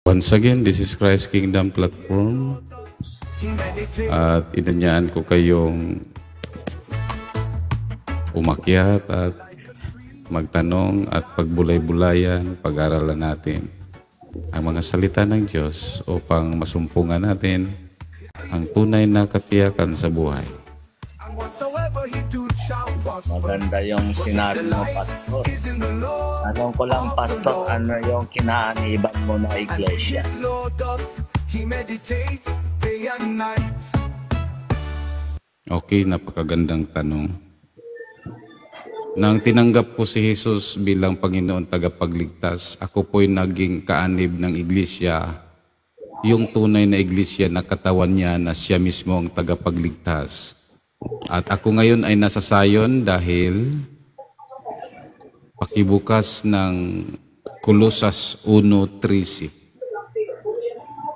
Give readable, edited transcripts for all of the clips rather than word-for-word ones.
Once again, this is Christ Kingdom Platform at inanyaan ko kayong umakyat at magtanong at pagbulay-bulayan, pag-aralan natin ang mga salita ng Diyos upang masumpungan natin ang tunay na katiyakan sa buhay. Maganda yung sinabi mo, Pastor. Tanong ko lang, Pastor, ano yung kinaaniban mo na iglesia? Okay, napakagandang tanong. Nang tinanggap ko si Jesus bilang Panginoon tagapagligtas, ako po'y naging kaanib ng iglesia, yung tunay na iglesia na katawan niya na siya mismo ang tagapagligtas. At ako ngayon ay nasa Zion dahil pakibukas ng Kolosas 1:13.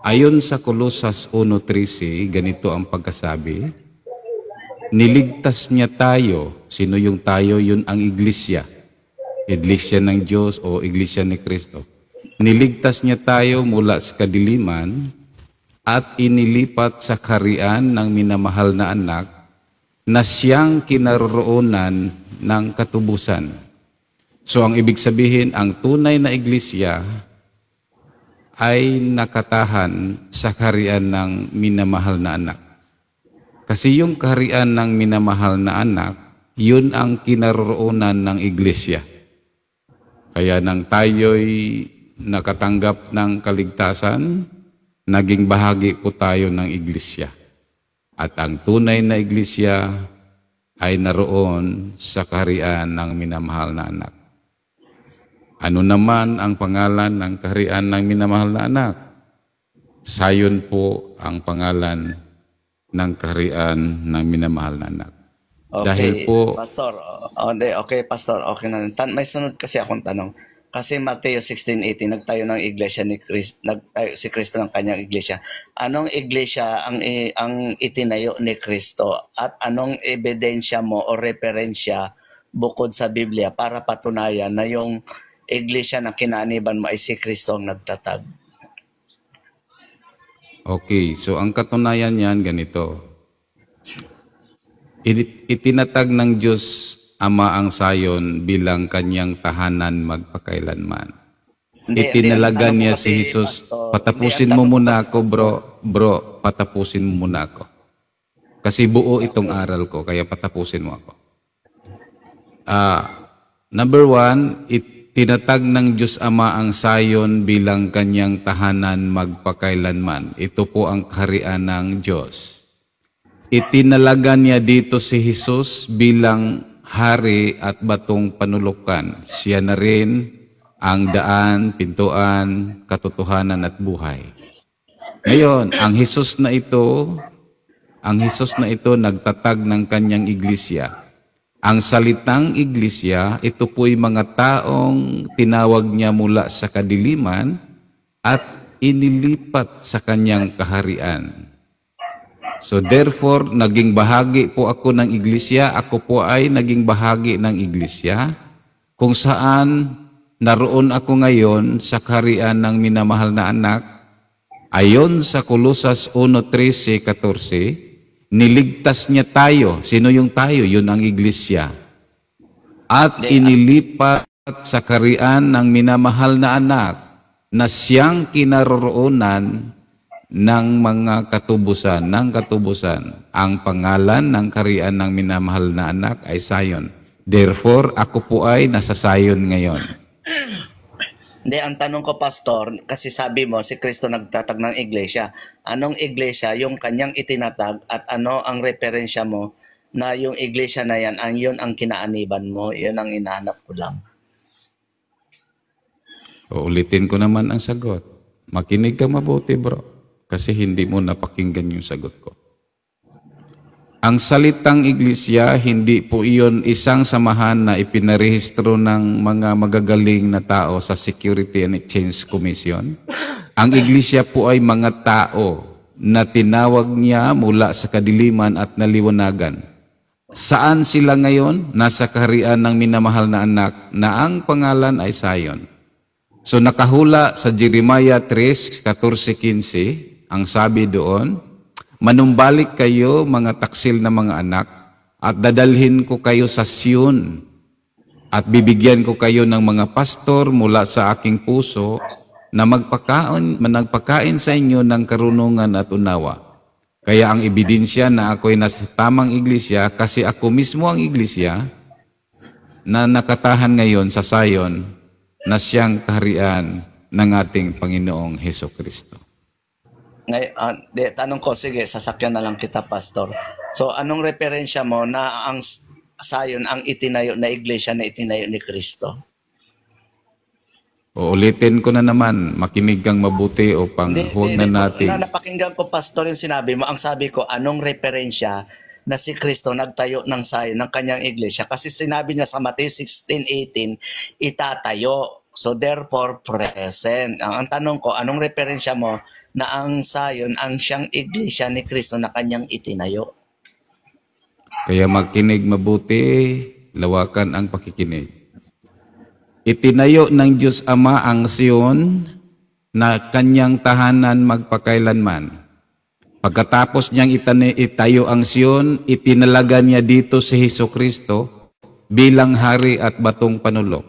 Ayon sa Kolosas 1:13, ganito ang pagkasabi, niligtas niya tayo. Sino yung tayo? Yun ang iglesia. Iglesia ng Diyos o iglesia ni Kristo. Niligtas niya tayo mula sa kadiliman at inilipat sa kaharian ng minamahal na anak na siyang kinaroroonan ng katubusan. So ang ibig sabihin, ang tunay na iglesia ay nakatahan sa kaharian ng minamahal na anak. Kasi yung kaharian ng minamahal na anak, yun ang kinaroroonan ng iglesia. Kaya nang tayo'y nakatanggap ng kaligtasan, naging bahagi po tayo ng iglesia. At ang tunay na iglesia ay naroon sa kaharian ng minamahal na anak. Ano naman ang pangalan ng kaharian ng minamahal na anak? Zion po ang pangalan ng kaharian ng minamahal na anak. Okay, dahil po, Pastor. Okay, Pastor. Okay na. May sunod kasi akong tanong. Kasi Mateo 16:18, nagtayo ng iglesia ni Cristo, nagtayo si Kristo ng kanyang iglesia. Anong iglesia ang itinayo ni Kristo at anong ebidensya mo o referensya bukod sa Biblia para patunayan na yung iglesia na kinaaniban mo ay si Kristo ang nagtatag? okay, so ang katunayan niyan ganito. Itinatag ng Diyos Ama ang Zion bilang kanyang tahanan magpakailanman. Itinalaga niya si Jesus. Patapusin mo muna ako, bro. Patapusin mo muna ako. Kasi buo itong aral ko, kaya patapusin mo ako. Number 1, itinatag ng Diyos Ama ang Zion bilang kanyang tahanan magpakailanman. Ito po ang kaharian ng Diyos. Itinalaga niya dito si Jesus bilang hari at batong panulukan. Siya na rin ang daan, pintuan, katotohanan at buhay. Ngayon, ang Jesus na ito nagtatag ng kanyang iglesia. Ang salitang iglesia, ito po'y mga taong tinawag niya mula sa kadiliman at inilipat sa kanyang kaharian. So therefore, naging bahagi po ako ng iglesia. Ako po ay naging bahagi ng iglesia kung saan naroon ako ngayon sa kaharian ng minamahal na anak. Ayon sa Kolosas 1:13-14, niligtas niya tayo. Sino yung tayo? Yun ang iglesia. At inilipat sa kaharian ng minamahal na anak na siyang kinaroroonan ng mga katubusan, ang pangalan ng kaharian ng minamahal na anak ay Zion. Therefore, ako po ay nasa Zion ngayon. Hindi, ang tanong ko, Pastor, kasi sabi mo, si Kristo nagtatag ng iglesia. Anong iglesia yung kanyang itinatag at ano ang referensya mo na yung iglesia na yan, yun ang kinaaniban mo? Yun ang inahanap ko lang. Uulitin ko naman ang sagot. Makinig ka mabuti, bro. Kasi hindi mo napakinggan yung sagot ko. Ang salitang iglesia, hindi po iyon isang samahan na ipinarehistro ng mga magagaling na tao sa Security and Exchange Commission. Ang iglesia po ay mga tao na tinawag niya mula sa kadiliman at naliwanagan. Saan sila ngayon? Nasa kaharian ng minamahal na anak na ang pangalan ay Zion. So nakahula sa Jeremiah 3:14-15, ang sabi doon, manumbalik kayo mga taksil na mga anak, at dadalhin ko kayo sa Sion, at bibigyan ko kayo ng mga pastor mula sa aking puso na magpakain sa inyo ng karunungan at unawa. Kaya ang ebidensya na ako'y nasa tamang iglesia, kasi ako mismo ang iglesia na nakatahan ngayon sa Zion, na siyang kaharian ng ating Panginoong Hesukristo. Ngayon, tanong ko, sige, sasakyan na lang kita, Pastor. So, anong referensya mo na ang Zion ang itinayo na iglesia na itinayo ni Kristo? Uulitin ko na naman, makinig kang mabuti upang huwag na natin. Napakinggan ko, Pastor, yung sinabi mo. Ang sabi ko, anong referensya na si Kristo nagtayo ng Zion, ng kanyang iglesia? Kasi sinabi niya sa Matthew 16:18, itatayo. So therefore, present. Ang tanong ko, anong referensya mo na ang Zion, ang siyang iglesia ni Kristo na kanyang itinayo? Kaya makinig mabuti, lawakan ang pakikinig. Itinayo ng Diyos Ama ang Sion na kanyang tahanan magpakailanman. Pagkatapos niyang itayo ang Sion, itinalaga niya dito si Hesukristo bilang hari at batong panulok.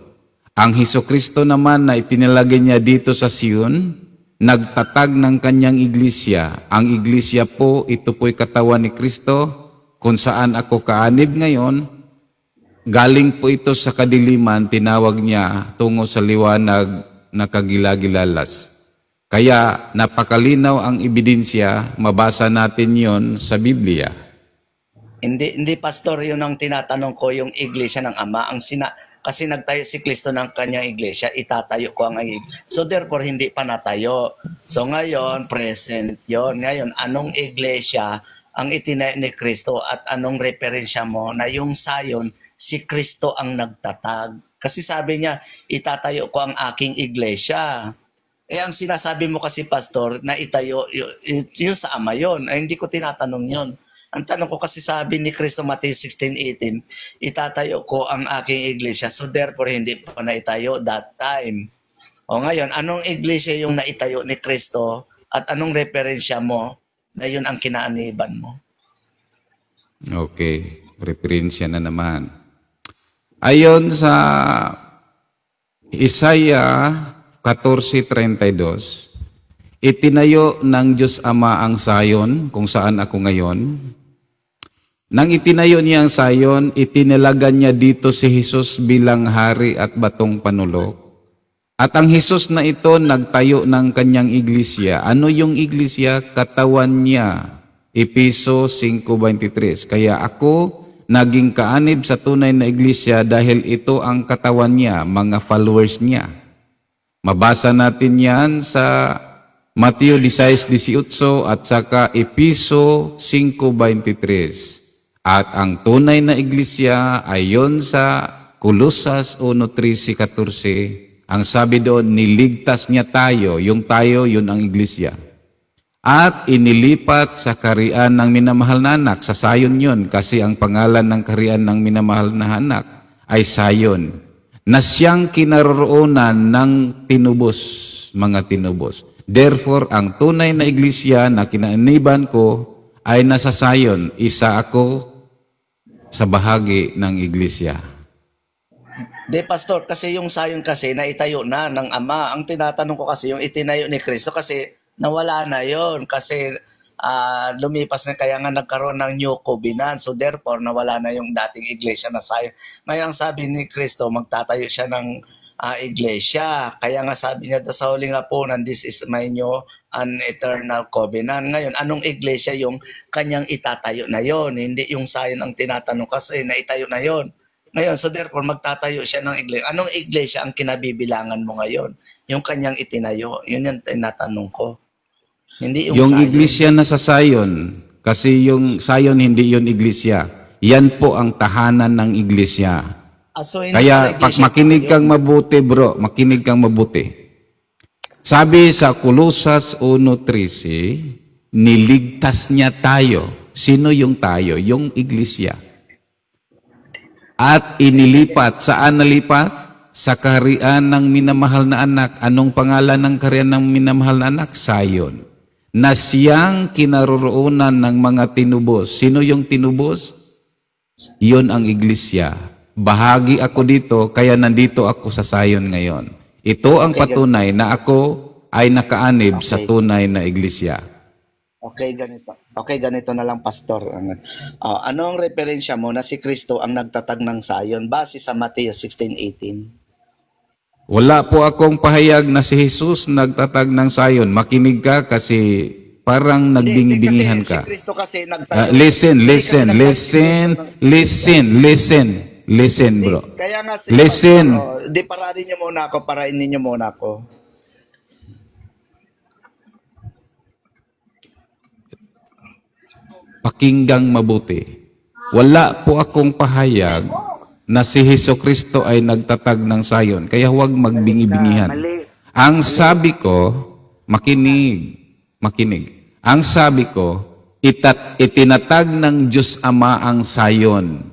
Ang Hesukristo naman na itinalagay niya dito sa Sion, nagtatag ng kanyang iglesia. Ang iglesia po, ito po'y katawan ni Kristo, kung saan ako kaanib ngayon. Galing po ito sa kadiliman, tinawag niya tungo sa liwanag na kagilagilalas. Kaya napakalinaw ang ebidensya, mabasa natin yon sa Biblia. Hindi, Pastor, yun ang tinatanong ko, yung iglesia ng Ama. Kasi nagtayo si Kristo ng kanyang iglesia, itatayo ko ang iglesia. So therefore, hindi pa natayo. So ngayon, present yon. Ngayon, anong iglesia ang itinayo ni Kristo at anong referensya mo na yung Zion, si Kristo ang nagtatag? Kasi sabi niya, itatayo ko ang aking iglesia. Ang sinasabi mo kasi, Pastor, na itayo, yun sa Ama yun. Hindi ko tinatanong yun. Ang tanong ko kasi sabi ni Kristo, Matthew 16:18, itatayo ko ang aking iglesia. So therefore, hindi pa naitayo that time. O ngayon, anong iglesia yung naitayo ni Kristo at anong referensya mo na yun ang kinaaniban mo? Okay, referensya na naman. Ayon sa Isaiah 14:32, itinayo ng Diyos Ama ang Zion, kung saan ako ngayon. Nang itinayo niya ang Zion, itinalaga niya dito si Jesus bilang hari at batong panulok. At ang Jesus na ito nagtayo ng kanyang iglesia. Ano yung iglesia? Katawan niya. Efeso 5:23. Kaya ako naging kaanib sa tunay na iglesia dahil ito ang katawan niya, mga followers niya. Mabasa natin yan sa Matthew 16:18 at saka Efeso 5:23. At ang tunay na iglesia ay yon sa Colosas 1:13-14. Ang sabi doon, niligtas niya tayo. Yung tayo, yun ang iglesia. At inilipat sa kaharian ng minamahal na anak. Sa Zion yun, kasi ang pangalan ng kaharian ng minamahal na anak ay Zion, na siyang kinaroroonan ng tinubos, mga tinubos. Therefore, ang tunay na iglesia na kinaaniban ko ay nasa Zion. Isa ako sa bahagi ng iglesia. De, Pastor, kasi yung Zion kasi naitayo na ng Ama. Ang tinatanong ko kasi yung itinayo ni Kristo kasi nawala na yon kasi lumipas na, kaya nga nagkaroon ng New Covenant. So therefore, nawala na yung dating iglesia na Zion. Ngayon sabi ni Kristo, magtatayo siya ng iglesia. Kaya nga sabi niya sa huling hapunan, this is my new and eternal covenant. Ngayon, anong iglesia yung kanyang itatayo na yon? Hindi yung Zion ang tinatanong kasi naitayo na yon. Ngayon, so therefore, magtatayo siya ng iglesia. Anong iglesia ang kinabibilangan mo ngayon? Yung kanyang itinayo. Yun yung tinatanong ko. Hindi yung Zion. Iglesia na sa Zion, kasi yung Zion hindi yun iglesia. Yan po ang tahanan ng iglesia. So kaya makinig kang mabuti, bro. Makinig kang mabuti. Sabi sa Colosas 1:13, niligtas niya tayo. Sino yung tayo? Yung iglesia. At inilipat. Saan nalipat? sa kaharian ng minamahal na anak. Anong pangalan ng kaharian ng minamahal na anak? Zion. Na siyang kinaroroonan ng mga tinubos. Sino yung tinubos? Iyon ang iglesia. Bahagi ako dito, kaya nandito ako sa Zion ngayon. Ito ang patunay na ako ay nakaanib sa tunay na iglesia. Okay, ganito. Okay, ganito na lang, Pastor. Anong referensya mo na si Kristo ang nagtatag ng Zion base sa Mateo 16:18? Wala po akong pahayag na si Jesus nagtatag ng Zion. Makinig ka kasi parang nagbingi-bingihan ka. Si Kristo kasi nagtatag. Listen, bro. Kaya nga si Listen. Pastor, di pararin niyo muna ako, parainin niyo muna ako. Pakinggang mabuti. Wala po akong pahayag na si Jesucristo ay nagtatag ng Zion. Kaya huwag magbingi-bingihan. Ang sabi ko, makinig. Ang sabi ko, itinatag ng Diyos Ama ang Zion.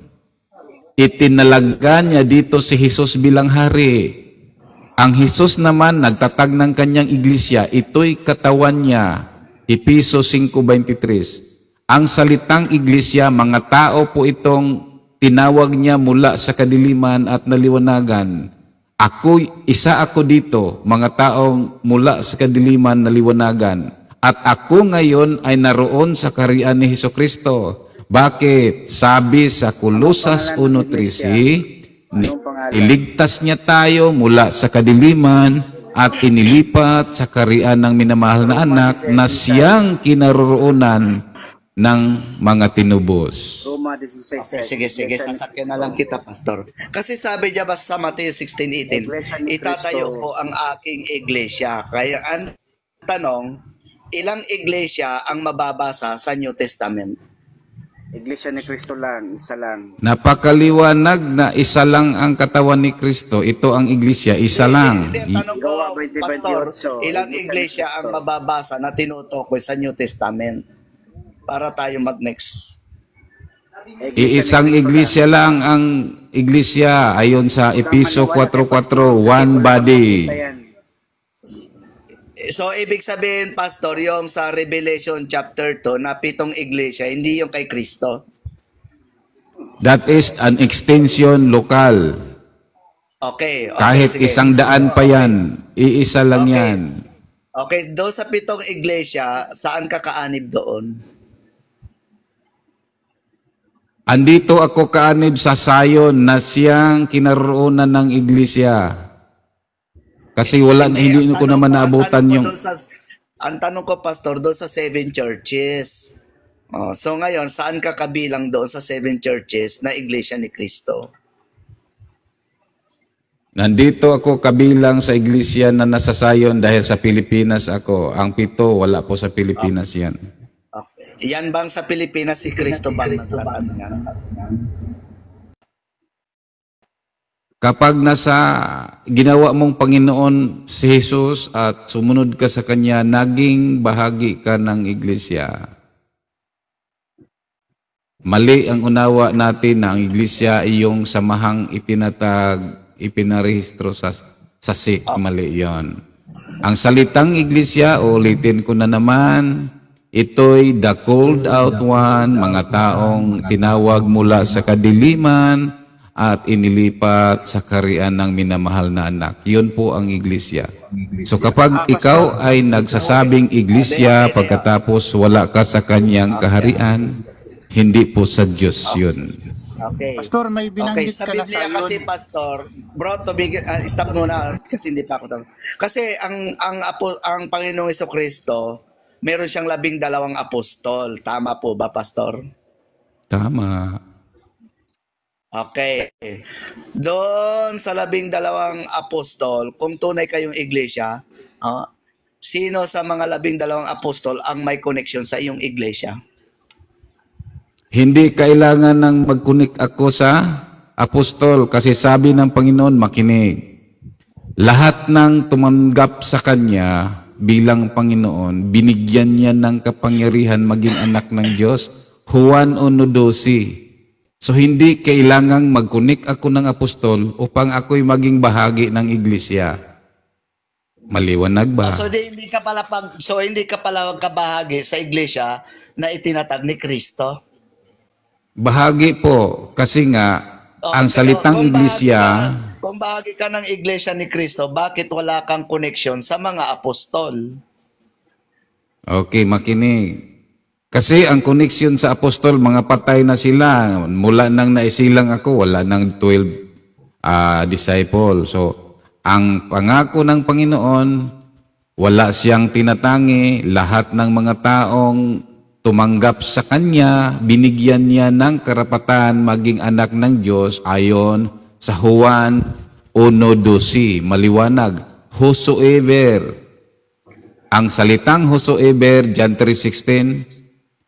Itinalaga niya dito si Jesus bilang hari. Ang Jesus naman nagtatag ng kanyang iglesia. Ito'y katawan niya. Efeso 5:23. Ang salitang iglesia, mga tao po itong tinawag niya mula sa kadiliman at naliwanagan. Isa ako dito, mga taong mula sa kadiliman na liwanagan. At ako ngayon ay naroon sa kaharian ni Jesucristo. Bakit? Sabi sa Kolosas 1:13, iligtas niya tayo mula sa kadiliman at inilipat sa kaharian ng minamahal na anak na siyang kinaroroonan ng mga tinubos. Okay, sige, sasakyan na lang kita, Pastor. Kasi sabi niya ba sa Mateo 16:18, itatayo po ang aking iglesia. Kaya ang tanong, ilang iglesia ang mababasa sa New Testament? Iglesia ni Kristo lang, isa lang. Napakaliwanag na isa lang ang katawan ni Kristo. Ito ang iglesia, isa lang. Tanong ko, Pastor, ilang iglesia ang mababasa na tinutukoy sa New Testament? Para tayo mag-next. Iisang iglesia lang ang iglesia ayon sa Efeso 4:4, one body. So, ibig sabihin, Pastor, yung sa Revelation chapter 2 na 7 iglesia, hindi yung kay Kristo. That is an extension lokal. Okay. Kahit sige. 100 pa yan, iisa lang Okay. yan. Okay, doon sa 7 iglesia, saan ka kaanib doon? Andito ako kaanib sa Zion na siyang kinaroonan ng iglesia. Kasi hindi ko naman naabutan yung... Ang tanong ko, Pastor, doon sa 7 churches. So ngayon, saan ka kabilang doon sa 7 churches na iglesia ni Kristo? Nandito ako kabilang sa iglesia na nasa Zion dahil sa Pilipinas ako. Ang 7, wala po sa Pilipinas yan. Okay. Yan bang sa Pilipinas si Kristo bang nagtatag niyan? Kapag ginawa mong Panginoon si Jesus at sumunod ka sa Kanya, naging bahagi ka ng iglesia. Mali ang unawa natin na ang iglesia ay yung samahang ipinarehistro sa SIC. Mali yon. Ang salitang iglesia, ulitin ko na naman, ito'y the called out one, mga taong tinawag mula sa kadiliman at inilipat sa kaharian ng minamahal na anak. Yun po ang iglesia. So kapag ikaw ay nagsasabing iglesia pagkatapos wala ka sa kanyang kaharian, hindi po sa Diyos yun. Okay. Pastor, may binanggit sa ka na Biblia sa kasi, Pastor, bro, stop muna kasi hindi pa ako tapos. Kasi ang Panginoong Jesucristo, meron siyang 12 apostol. Tama po ba, Pastor? Tama. Okay. Doon sa 12 apostol, kung tunay kayong iglesia, sino sa mga 12 apostol ang may connection sa iyong iglesia? Hindi kailangan ng mag-connect ako sa apostol kasi sabi ng Panginoon, makinig. Lahat ng tumanggap sa Kanya bilang Panginoon, binigyan niya ng kapangyarihan maging anak ng Diyos. Juan 1:12. So hindi kailangang mag-connect ako ng apostol upang ako'y maging bahagi ng iglesia. Maliwanag ba? So hindi ka pala kabahagi sa iglesia na itinatag ni Kristo. Bahagi po kasi nga ang Pero salitang iglesia, kung bahagi ka ng iglesia ni Kristo, bakit wala kang connection sa mga apostol? okay, makinig. Kasi ang connection sa apostol, mga patay na sila. Mula nang naisilang ako, wala nang 12 disciple. So, ang pangako ng Panginoon, wala siyang tinatangi. Lahat ng mga taong tumanggap sa Kanya, binigyan niya ng karapatan maging anak ng Diyos ayon sa Juan 1:12. Maliwanag, whosoever. Ang salitang whosoever, John 3:16,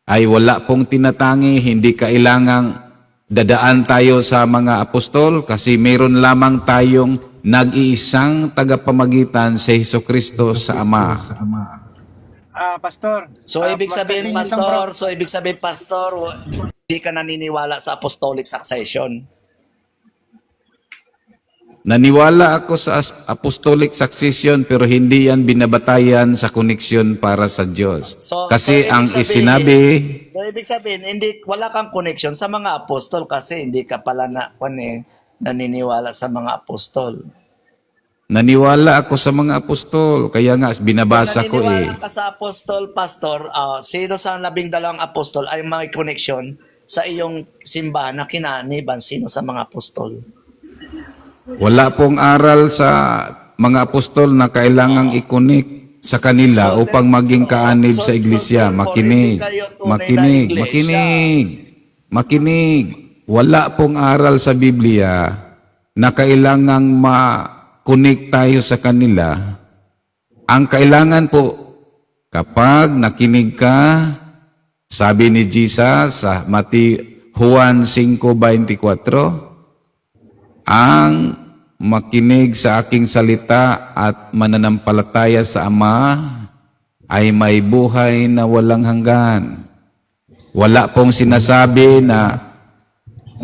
ay wala pong tinatangi, hindi kailangang dadaan tayo sa mga apostol kasi meron lamang tayong nag-iisang tagapamagitan si Jesucristo sa Ama. Pastor. So ibig sabihin kasi yung pastor, hindi ka naniniwala sa apostolic succession. Naniwala ako sa apostolic succession pero hindi yan binabatayan sa koneksyon para sa Diyos. Kasi ang isinabi, So ibig sabihin, wala kang connection sa mga apostol kasi hindi ka pala naniniwala sa mga apostol. naniwala ako sa mga apostol. Kaya nga binabasa ko Naniniwala ka sa apostol, pastor, sino sa 12 apostol ay may connection sa iyong simbahan na kinaniban sino sa mga apostol? Wala pong aral sa mga apostol na kailangang i-connect sa kanila upang maging kaanib sa iglesia. Makinig, makinig, makinig, makinig. Wala pong aral sa Biblia na kailangang ma-connect tayo sa kanila. Ang kailangan po, kapag nakinig ka, sabi ni Jesus sa Juan 5:24, ang makinig sa aking salita at mananampalataya sa Ama ay may buhay na walang hanggan. Wala pong sinasabi na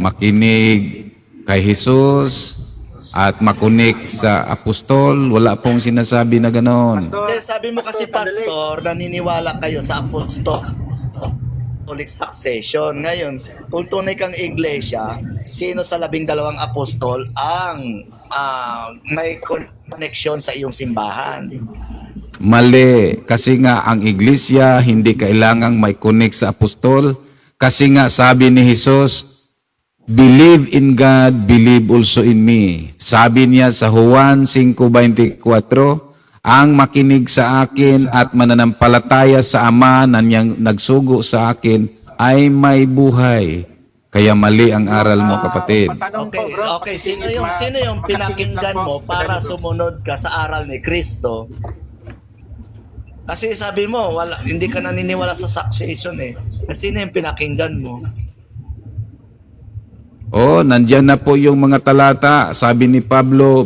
makinig kay Jesus at makunik sa apostol. Wala pong sinasabi na ganon. Kasi sabi mo kasi, pastor, naniniwala kayo sa apostolic succession. Ngayon, kung tunay kang iglesia, sino sa 12 apostol ang may connection sa iyong simbahan? Mali. Kasi nga ang iglesia hindi kailangang may connect sa apostol. Kasi nga sabi ni Jesus, believe in God, believe also in me. Sabi niya sa Juan 5:24, ang makinig sa akin at mananampalataya sa Ama na niyang nagsugo sa akin ay may buhay. Kaya mali ang aral mo, kapatid. Okay. Sino yung pinakinggan mo para sumunod ka sa aral ni Kristo? Kasi sabi mo, hindi ka naniniwala sa succession eh. Sino yung pinakinggan mo? Nandyan na po yung mga talata. Sabi ni Pablo,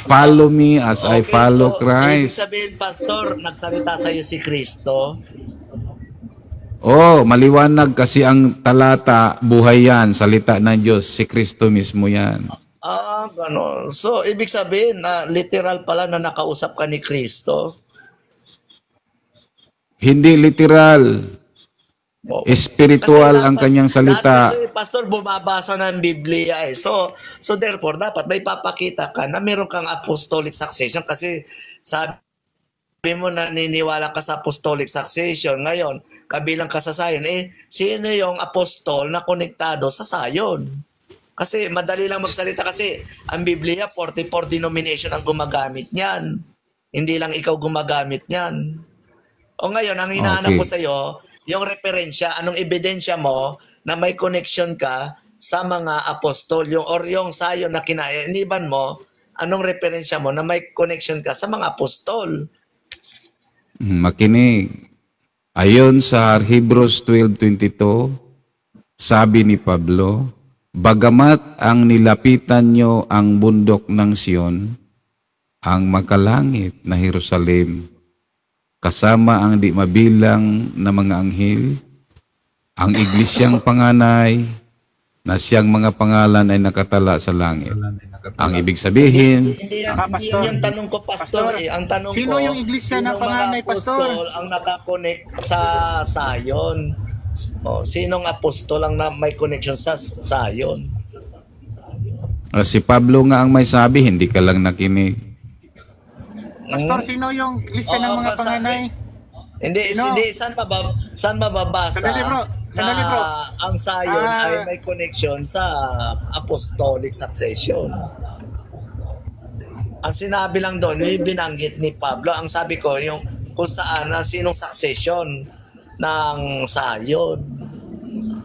follow me as I follow Ibig Christ. sabihin, pastor, nagsalita sa iyo si Kristo. Maliwanag kasi ang talata, buhay yan, salita ng Diyos, si Kristo mismo yan. Gano'n. So, ibig sabihin na literal pala na nakausap ka ni Kristo. Hindi literal. Espiritual ang kanyang salita. Kasi, pastor, bumabasa ng Biblia eh. So therefore, dapat may papakita ka na meron kang apostolic succession kasi sabi mo na naniniwala ka sa apostolic succession. Ngayon, kabilang ka sa Zion, sino yung apostol na konektado sa Zion? Kasi madali lang magsalita kasi ang Biblia, 44 denomination ang gumagamit niyan. Hindi lang ikaw gumagamit niyan. O ngayon, ang hinahanap ko sa iyo, yung referensya, anong ebidensya mo na may connection ka sa mga apostol, yung Zion na kinainiban mo, anong referensya mo na may connection ka sa mga apostol? Makinig. Ayon sa Hebrews 12:22, sabi ni Pablo, bagamat ang nilapitan nyo ang bundok ng Sion, ang makalangit na Jerusalem, kasama ang di mabilang na mga anghel, ang iglesyang panganay, na siyang mga pangalan ay nakatala sa langit. Ang ibig sabihin, Hindi yun yung tanong ko, Pastor. Pastor, Ang tanong sino ko, yung iglesia na sinong panganay, mga apostol ang nakakonect sa Zion? Sinong apostol ang may connection sa Zion? si Pablo nga ang may sabi, hindi ka lang nakinig. Pastor, sino yung iglesia ng mga panganay? Hindi, Sino? hindi. Saan mababasa Sandali, bro. Sandali, bro. na ang Zion Ah. ay may connection sa apostolic succession? Ang sinabi lang doon, yung binanggit ni Pablo, ang sabi ko, yung kung saan, sinong succession ng Zion.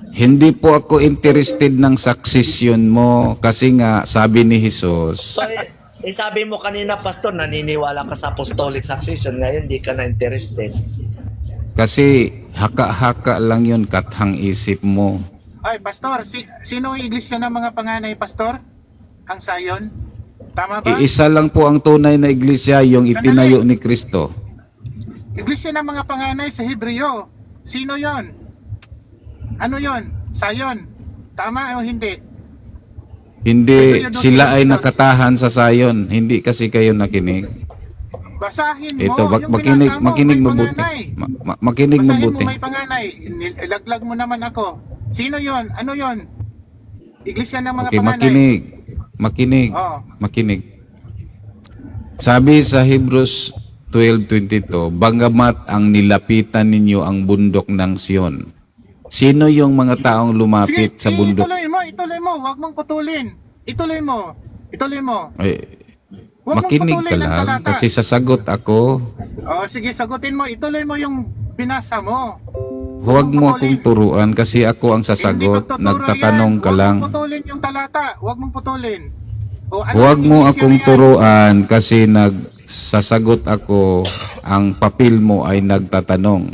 Hindi po ako interested ng succession mo kasi nga sabi ni Jesus, So, sabi mo kanina, Pastor, naniniwala ka sa apostolic succession. Ngayon, di ka na interested. kasi haka-haka lang yun kathang isip mo. Ay, Pastor, sino yung iglesia ng mga panganay, Pastor? Ang Zion? Tama ba? Iisa lang po ang tunay na iglesia, yung itinayo ni Kristo. Iglesia ng mga panganay sa Hebreo. Sino yon? Ano yon? Zion. Tama o hindi? Hindi sila ay nakatahan sa Zion, hindi kasi kayo nakinig. Basahin mo. Ito, yung makinig, binasa mo, makinig may mabuti. panganay. Makinig Basahin mabuti. mo may panganay. Ilaglag mo naman ako. Sino yon? Ano yon? Iglesia ng mga Okay, panganay. makinig. Makinig. Oo. Makinig. Sabi sa Hebrews 12:22, bagamat ang nilapitan ninyo ang bundok ng Sion. Sino yung mga taong lumapit sa bundok? ituloy mo. Huwag mong putulin. Ituloy mo. Huwag mong Makinig ka putulin ang lang talata. kasi sasagot ako. Sige, sagutin mo. Ituloy mo yung binasa mo. Huwag mo akong turuan kasi ako ang sasagot. Nagtatanong ka lang. Huwag mong putulin yung talata. Huwag mong putulin. Huwag mo akong turuan kasi nagsasagot ako. Ang papel mo ay nagtatanong.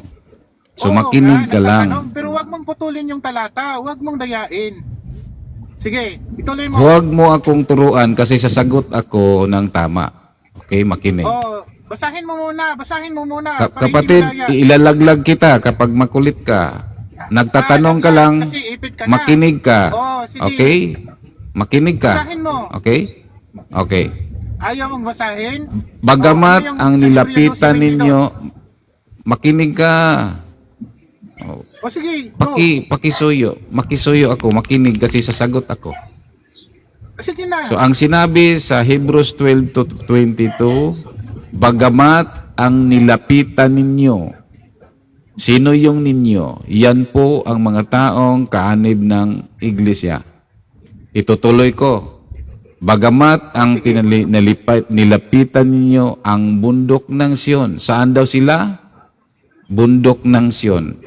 So makinig ka lang. Pero huwag mong putulin yung talata. Huwag mong dayain. Sige, ituloy mo. Huwag mo akong turuan kasi sasagot ako ng tama. Okay, makinig. Basahin mo muna. Para hindi Kapatid, madaya. ilalaglag kita kapag makulit ka. Nagtatanong ka lang, Kasi ipit ka na. makinig ka. Sige. Okay? Makinig ka. Basahin mo. Okay? Okay. Ayaw mong basahin? Bagamat Ano yung ang sa nilapitan Hebreo 12:22? ninyo, makinig ka. Sige, go. Makisuyo ako, makinig kasi sasagot ako. Sige na. So ang sinabi sa Hebrews 12:22, bagamat ang nilapitan ninyo. Sino yung ninyo? Yan po ang mga taong kaanib ng iglesia. Itutuloy ko. Bagamat ang nilapitan ninyo ang bundok ng Sion. Saan daw sila? Bundok ng Sion.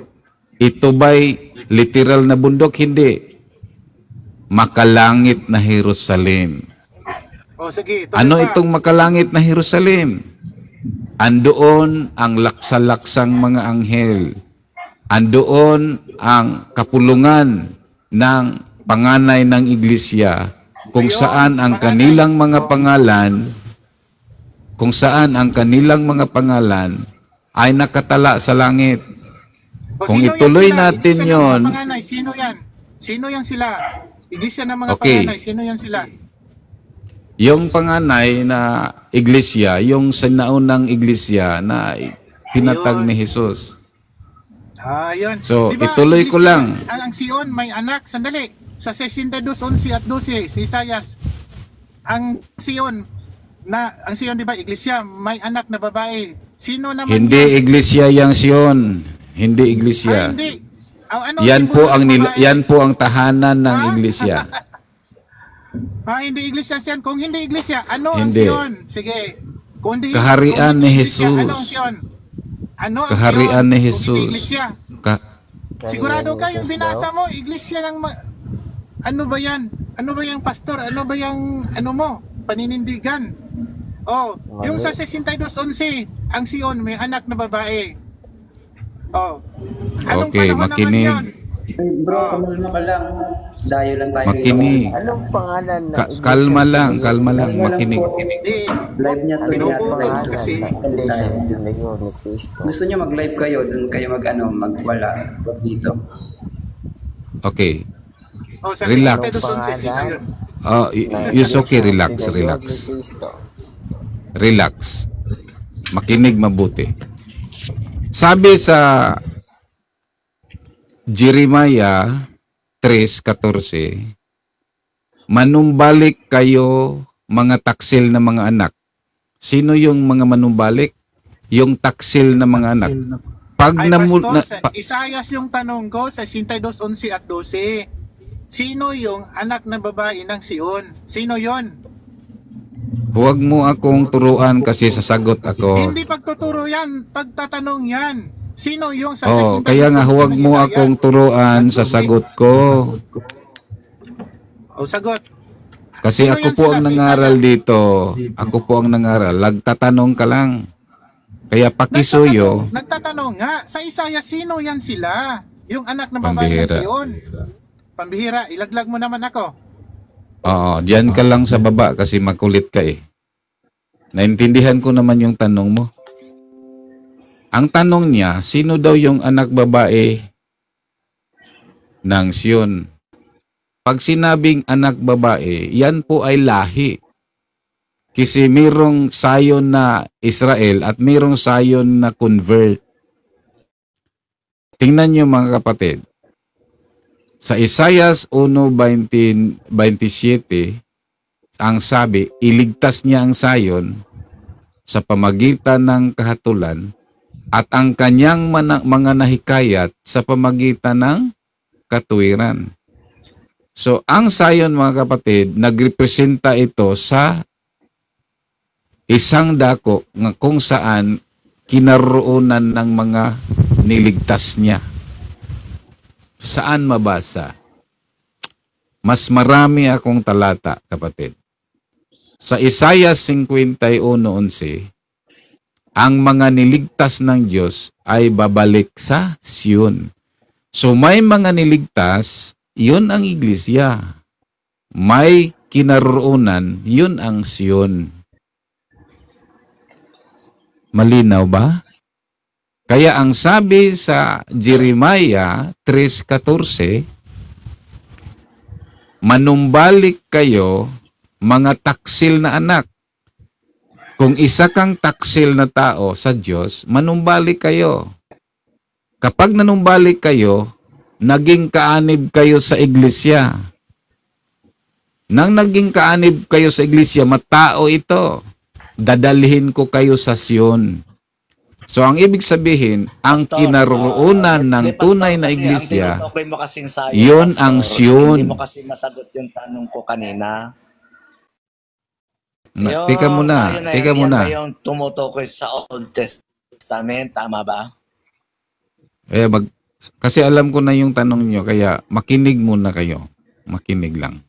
Ito ba'y literal na bundok? Hindi. Makalangit na Jerusalem. Sige, tuloy Ano pa. itong makalangit na Jerusalem? Andoon ang laksa-laksang mga anghel. Andoon ang kapulungan ng panganay ng iglesia kung saan ang kanilang mga pangalan ay nakatala sa langit. Kung Sino ituloy yan sila? natin Iglesia ng yon, mga panganay. Sino yan? Sino yan sila? Iglesia ng mga Okay. panganay. Sino yan sila? yung panganay na iglesia, yung sinaunang iglesia na tinatag ni Jesus. Yun. So, Di ba, ituloy ko iglesia, lang. Ang Sion may anak. Sandali. Sa 62:11 at 12, si Isaias. Ang Sion, di ba, iglesia, may anak na babae. Sino naman Hindi yun? iglesia yang Sion. Hindi iglesia. Hindi. Ano Yan simbolo po ang ng babae? yan po ang tahanan ng iglesia. Hindi iglesia siyan. Kung hindi iglesia, ano Hindi. ang Sion? Sige. Kung hindi, Kaharian kung ni hindi iglesia, Jesus. Ano ang Sion? Ano ang Kaharian Sion? ni Kung hindi Jesus. iglesia. Kaharian Sigurado ni ka yung Jesus binasa daw? mo, iglesia ng ano ba yan? Ano ba yung pastor? Ano ba yung ano mo? Paninindigan. Yung sa 62:11, ang Sion may anak na babae. Anong Okay, panahon makinig. naman yun? Ay, bro, kamalma ka lang. Dayo lang tayo. Makinig. Anong pangalan ng iglesia? Kalma lang, makinig. Hindi. Live niya to. Pinuputol Live. kasi. Iglesia ni Cristo. Gusto niyo mag-live kayo, doon kayo magwala. Wag dito. Okay. O sa Relax. 62:11, sino yun? Oh, it's okay, relax, Tinayo relax. ni Kristo. Relax. Makinig mabuti. Sabi sa Jeremiah 3:14, manumbalik kayo mga taksil na mga anak. Sino yung mga manumbalik? Yung taksil na mga anak. Pag Ay, Pastor, sa pa- Isayas yung tanong ko sa 62:11 at 12. Sino yung anak na babae ng Sion? Sino yon? huwag mo akong turuan kasi sasagot ako. Hindi pagtuturo yan, pagtatanong yan. Sino yung sa Oh, 62:11 kaya nga huwag ng mo Isayas? akong turuan sa sagot ko. O sagot. Kasi Sino ako yan po sila ang sa nangaral Isayas? dito. Ako po ang nangaral. Lagtatanong ka lang. Kaya pakisuyo. Nagtatanong nga, sa Isayas, sino yan sila? Yung anak na babae ng Pambihira. Sion. Pambihira, ilaglag mo naman ako. Oo, diyan ka lang sa baba kasi makulit ka eh. Naintindihan ko naman yung tanong mo. Ang tanong niya, sino daw yung anak babae ng Sion? Pag sinabing anak babae, yan po ay lahi. Kasi mayroong sayon na Israel at mayroong sayon na convert. Tingnan niyo mga kapatid. Sa Isaias 1:27, ang sabi, iligtas niya ang sayon sa pamagitan ng kahatulan at ang kanyang mga nahikayat sa pamagitan ng katuwiran. So, ang sayon mga kapatid, nagrepresenta ito sa isang dako nga kung saan kinaroonan ng mga niligtas niya. Saan mabasa? Mas marami akong talata, kapatid. Sa Isaiah 51:11, ang mga niligtas ng Diyos ay babalik sa Sion. So may mga niligtas, yun ang iglesia. May kinaroonan, yun ang Sion. Malinaw ba? Kaya ang sabi sa Jeremiah 3:14, manumbalik kayo mga taksil na anak. Kung isa kang taksil na tao sa Diyos, manumbalik kayo. Kapag nanumbalik kayo, naging kaanib kayo sa iglesia. Nang naging kaanib kayo sa iglesia, matao ito. Dadalhin ko kayo sa Sion. So ang ibig sabihin, ang Pastor, kinaroonan ng hindi, Pastor, tunay na kasi iglesia, ang tinutukoy mo kasing sayo, yun Pastor, ang Sion. Hindi mo kasi nasagot yung tanong ko kanina. Teka muna, sayo na teka yan, muna. Yan ba yung tumutukoy sa Old Testament? Tama ba? Kasi alam ko na yung tanong nyo, kaya makinig muna kayo. Makinig lang.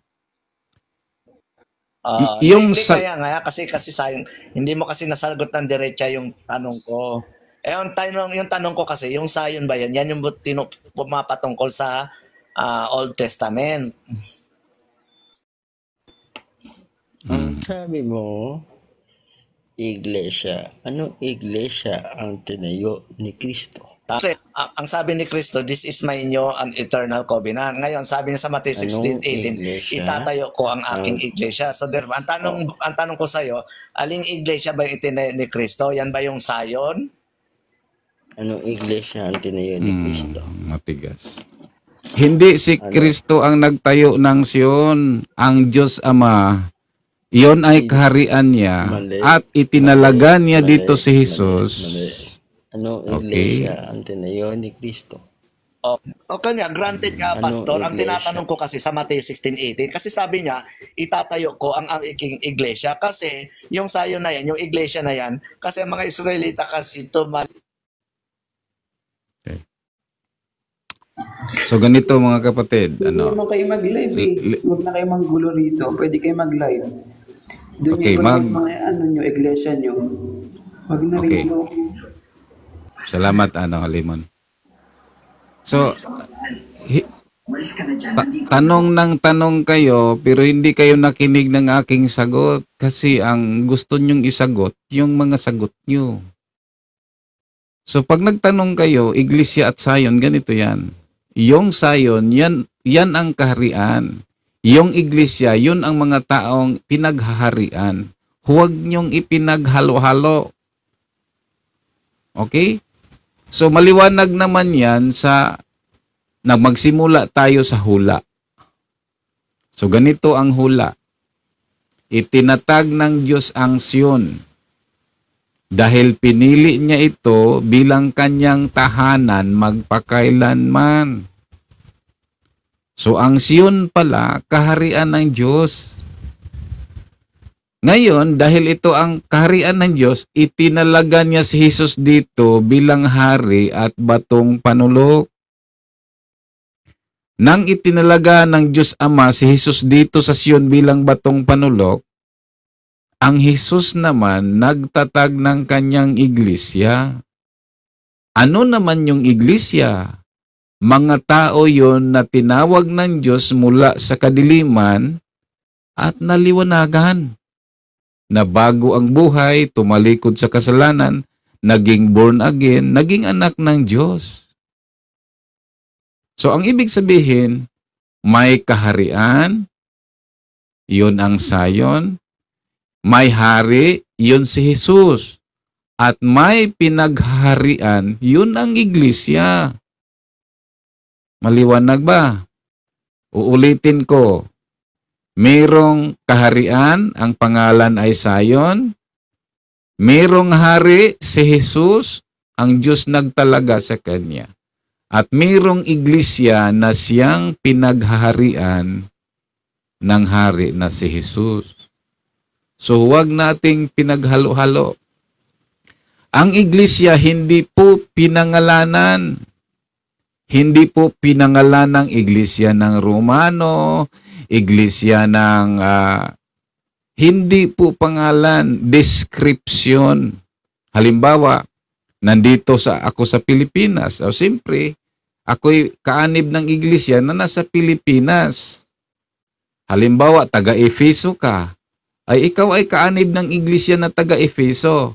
Yung hindi sa- kaya nga kasi sayang hindi mo kasi nasagot ng diretsa yung tanong ko. Yung tanong ko kasi yung sayon ba yan? Yan yung pumapatungkol sa Old Testament. Ang sabi mo, iglesia. Anong iglesia ang tinayo ni Kristo? Kasi, ang sabi ni Kristo, this is my new and eternal covenant. Ngayon, sabi niya sa Matthew Anong 16:18, iglesia? itatayo ko ang aking iglesia. So, ang tanong ko sa iyo, aling iglesia ba yung itinayo ni Kristo? Yan ba yung sayon? Anong iglesia ang tinayo ni Kristo? Matigas. Hindi si Kristo ang nagtayo ng Sion, ang Diyos Ama. Iyon ay kaharian niya Mali. at itinalaga niya Mali, dito si mali, Jesus. mali. Anong Okay. iglesia ang tinayo ni Kristo? O kanya, granted nga, Anong Pastor. Ang iglesia? tinatanong ko kasi sa Matthew 16:18, kasi sabi niya, itatayo ko ang aking iglesia. Kasi yung sayo na yan, yung iglesia na yan, kasi ang mga Israelita kasi So ganito mga kapatid, Hindi naman kayo mag-live eh. Huwag na kayo manggulo rito. Pwede kayo mag-live. Doon Okay, yung mga nyo, iglesia nyo. Huwag na Okay. rito. Salamat Limon. So tanong ng tanong kayo pero hindi kayo nakinig ng aking sagot kasi ang gusto nyong isagot yung mga sagot nyo. So pag nagtanong kayo, iglesia at sayon, ganito yan. Yung sayon, yan ang kaharian. Yung iglesia, yun ang mga taong pinaghaharian. Huwag niyong ipinaghalo-halo. Okay? So maliwanag naman yan sa na magsimula tayo sa hula. So ganito ang hula. Itinatag ng Diyos ang Sion dahil pinili niya ito bilang kanyang tahanan magpakailanman. So ang Sion pala, kaharian ng Diyos. Ngayon, dahil ito ang kaharian ng Diyos, itinalaga niya si Jesus dito bilang hari at batong panulok. Nang itinalaga ng Diyos Ama si Jesus dito sa Sion bilang batong panulok, ang Jesus naman nagtatag ng kanyang iglesia. Ano naman yung iglesia? Mga tao yon na tinawag ng Diyos mula sa kadiliman at naliwanagan. Na bago ang buhay, tumalikod sa kasalanan, naging born again, naging anak ng Diyos. So ang ibig sabihin, may kaharian, yun ang Sion, may hari, yun si Jesus, at may pinagharian, yun ang iglesia. Maliwanag ba? Uulitin ko. Merong kaharian, ang pangalan ay Sion. Merong hari, si Jesus, ang Diyos nagtalaga sa kanya. At merong iglesia na siyang pinaghaharian ng hari na si Jesus. So huwag nating pinaghalo-halo. Ang iglesia hindi po pinangalanan. Hindi po pinangalan ng iglesia ng Romano, iglesia ng hindi po pangalan, description. Halimbawa, nandito ako sa Pilipinas. O siyempre, ako'y kaanib ng iglesia na nasa Pilipinas. Halimbawa, taga-Efeso ka. Ay ikaw ay kaanib ng iglesia na taga-Efeso.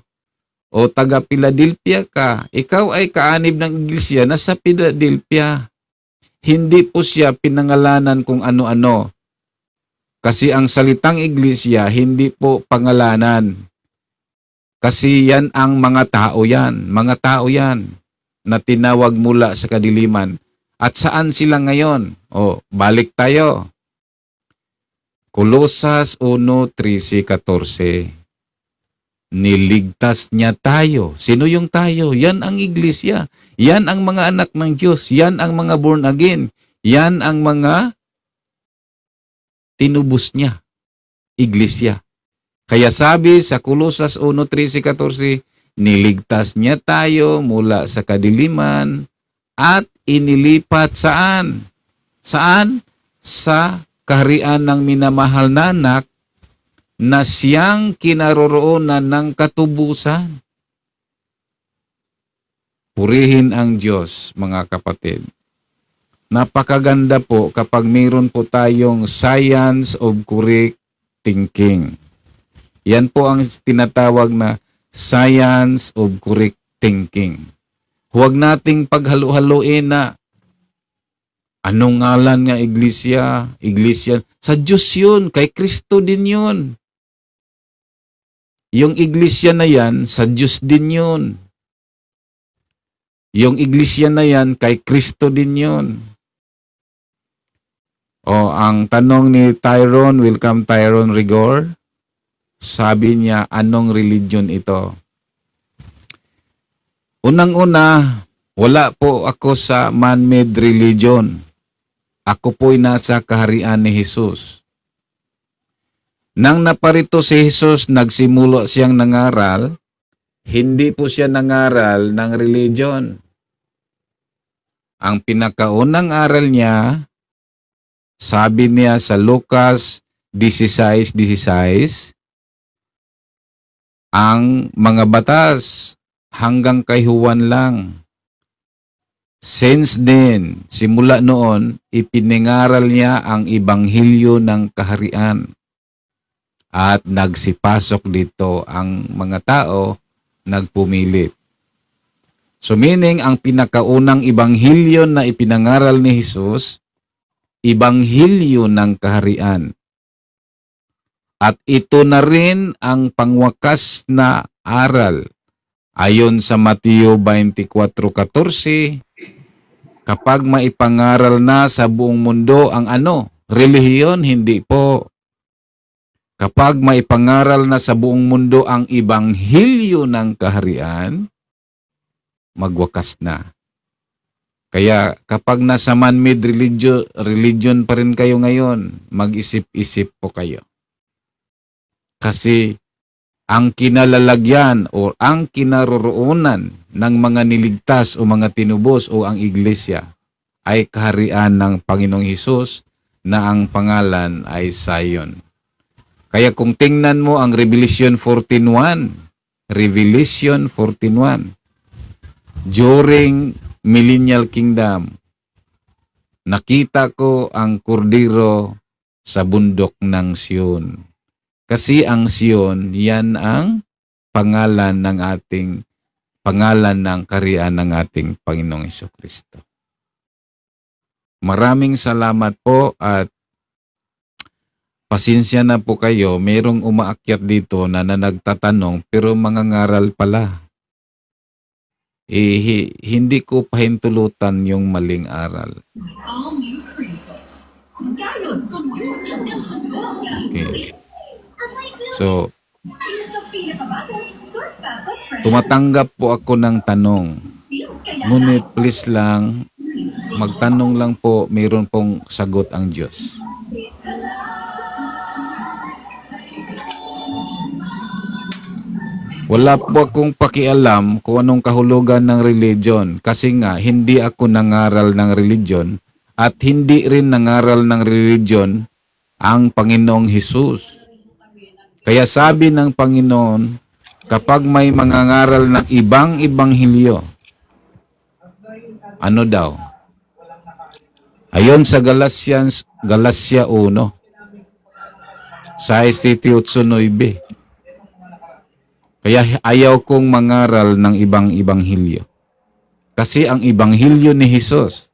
O taga-Philadelphia ka, ikaw ay kaanib ng iglesia na sa Philadelphia. Hindi po siya pinangalanan kung ano-ano. Kasi ang salitang iglesia, hindi po pangalanan. Kasi yan ang mga tao yan na tinawag mula sa kadiliman. At saan sila ngayon? O, balik tayo. Kolosas 1:13-14. Niligtas niya tayo. Sino yung tayo? Yan ang iglesia. Yan ang mga anak ng Diyos. Yan ang mga born again. Yan ang mga tinubos niya. Iglesia. Kaya sabi sa Kolosas 1:13-14, niligtas niya tayo mula sa kadiliman at inilipat saan? Saan? Sa kaharian ng minamahal na anak na siyang kinaroroonan ng katubusan. Purihin ang Diyos, mga kapatid. Napakaganda po kapag mayroon po tayong science of correct thinking. Yan po ang tinatawag na science of correct thinking. Huwag nating paghalo-haloin na anong ngalan nga iglesia? Iglesia. Sa Diyos yun, kay Kristo din yun. Yung iglesia na yan, sa Diyos din yun. Yung iglesia na yan, kay Kristo din yun. O, ang tanong ni Tyrone, welcome Tyrone Rigor. Sabi niya, anong religion ito? Unang-una, wala po ako sa man-made religion. Ako po'y nasa kaharian ni Jesus. Nang naparito si Jesus, nagsimula siyang nangaral. Hindi po siya nangaral ng religion. Ang pinakaunang aral niya, sabi niya sa Lucas 16:16, ang mga batas hanggang kay Juan lang. Since then, simula noon, ipinangaral niya ang ibanghilyo ng kaharian. At nagsipasok dito ang mga tao, nagpumilit. So meaning, ang pinakaunang ibanghilyo na ipinangaral ni Jesus ibanghilyo ng kaharian. At ito na rin ang pangwakas na aral. Ayon sa Mateo 24:14, kapag maipangaral na sa buong mundo ang relihiyon, hindi po. Kapag maipangaral na sa buong mundo ang ibanghilyo ng kaharian, magwakas na. Kaya kapag nasa man-made religion pa rin kayo ngayon, mag-isip-isip po kayo. Kasi ang kinalalagyan o ang kinaroroonan ng mga niligtas o mga tinubos o ang iglesia ay kaharian ng Panginoong Hesus na ang pangalan ay Zion. Kaya kung tingnan mo ang Revelation 14:1, during Millennial Kingdom, nakita ko ang kordero sa bundok ng Sion. Kasi ang Sion, yan ang pangalan ng kaharian ng ating Panginoong Hesukristo. Maraming salamat po at pasensya na po kayo. Merong umaakyat dito na nagtatanong pero mangangaral pala. Hindi ko pahintulutan yung maling aral. Okay. So, tumatanggap po ako ng tanong. Ngunit please lang, magtanong lang po, mayroon pong sagot ang Diyos. Wala po akong pakialam kung anong kahulugan ng religion kasi nga hindi ako nangaral ng religion at hindi rin nangaral ng religion ang Panginoong Hesus. Kaya sabi ng Panginoon, kapag may mangangaral ng ibang ebanghelyo, ano daw? Ayon sa Galacia 1, sa 7:9. Kaya ayaw kong mangaral ng ibang ebanghelyo. Kasi ang ebanghelyo ni Hesus,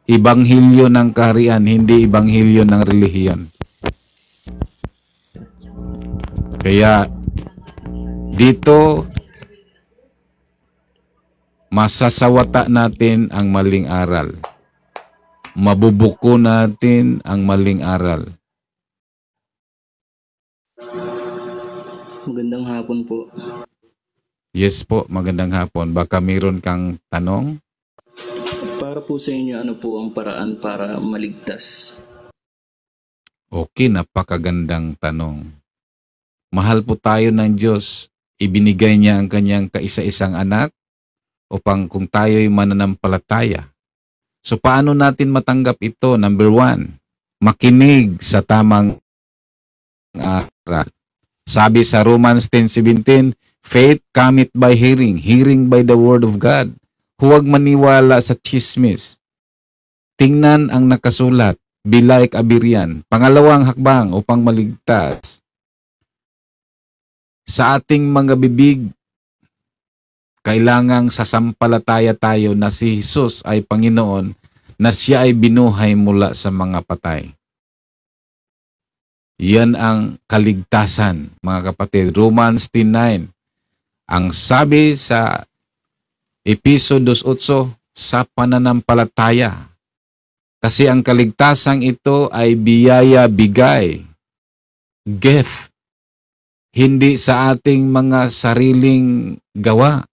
ebanghelyo ng kaharian, hindi ebanghelyo ng relihiyon. Kaya dito masasawata natin ang maling aral. Mabubuko natin ang maling aral. Magandang hapon po. Yes po, magandang hapon. Baka mayroon kang tanong? Para po sa inyo, ano po ang paraan para maligtas? Okay, napakagandang tanong. Mahal po tayo ng Diyos. Ibinigay niya ang kanyang kaisa-isang anak upang kung tayo'y mananampalataya. So paano natin matanggap ito? Number 1, makinig sa tamang aral. Sabi sa Romans 10:17, faith cometh by hearing, hearing by the word of God. Huwag maniwala sa chismis. Tingnan ang nakasulat, be like a Berean. Pangalawang hakbang upang maligtas. Sa ating mga bibig, kailangang sasampalataya tayo na si Jesus ay Panginoon, na siya ay binuhay mula sa mga patay. Yan ang kaligtasan, mga kapatid. Romans 10:9. Ang sabi sa Episo 2:8, sa pananampalataya. Kasi ang kaligtasan ito ay biyaya, bigay, gift. Hindi sa ating mga sariling gawa.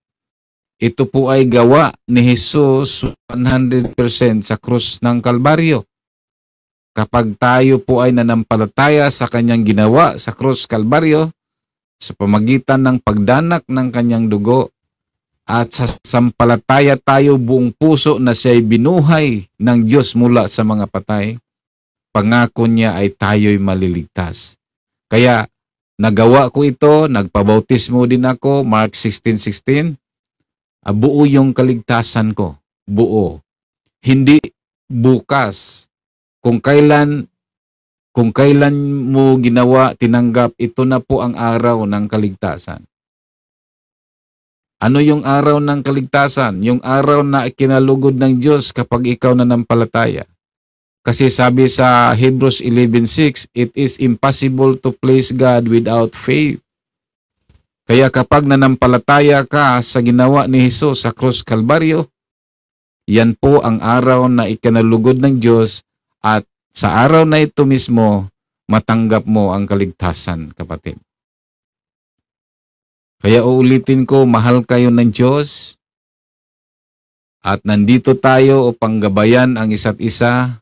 Ito po ay gawa ni Jesus 100% sa krus ng Kalbaryo. Kapag tayo po ay nanampalataya sa kanyang ginawa sa krus Kalbaryo, sa pamagitan ng pagdanak ng kanyang dugo, at sa sampalataya tayo buong puso na siya'y binuhay ng Diyos mula sa mga patay, pangako niya ay tayo'y maliligtas. Kaya, nagawa ko ito, nagpabautismo din ako, Mark 16:16. Buo yung kaligtasan ko. Buo. Hindi bukas. Kung kailan mo ginawa, tinanggap, ito na po ang araw ng kaligtasan. Ano yung araw ng kaligtasan? Yung araw na kinalugod ng Diyos kapag ikaw nanampalataya. Kasi sabi sa Hebrews 11:6, it is impossible to please God without faith. Kaya kapag nanampalataya ka sa ginawa ni Jesus sa krus Kalbaryo, yan po ang araw na ikinalugod ng Diyos at sa araw na ito mismo, matanggap mo ang kaligtasan, kapatid. Kaya uulitin ko, mahal kayo ng Diyos at nandito tayo upang gabayan ang isa't isa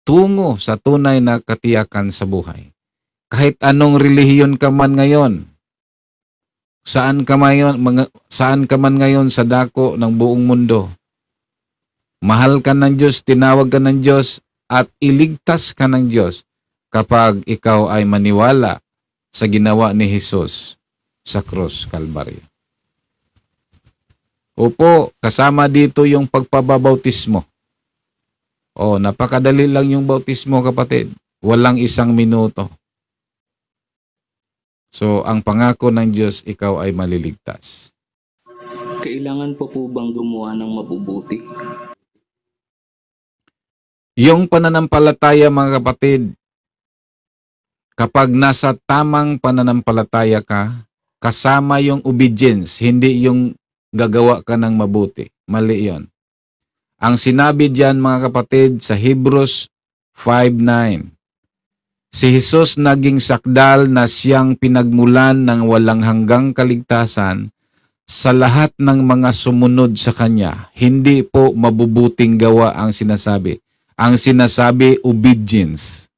tungo sa tunay na katiyakan sa buhay. Kahit anong relihiyon ka man ngayon, saan ka man ngayon sa dako ng buong mundo, mahal ka ng Diyos, tinawag ka ng Diyos, at iligtas ka ng Diyos kapag ikaw ay maniwala sa ginawa ni Jesus sa krus Kalbaryo. Opo, kasama dito yung pagpababautismo. Napakadali lang yung bautismo, kapatid. Walang 1 minuto. So, ang pangako ng Diyos, ikaw ay maliligtas. Kailangan pa po bang gumawa ng mabubuti? Yung pananampalataya, mga kapatid, kapag nasa tamang pananampalataya ka, kasama yung obedience, hindi yung gagawa ka ng mabuti. Mali yon. Ang sinabi diyan, mga kapatid, sa Hebrews 5:9, si Jesus naging sakdal na siyang pinagmulan ng walang hanggang kaligtasan sa lahat ng mga sumunod sa Kanya. Hindi po mabubuting gawa ang sinasabi. Ang sinasabi, obedience.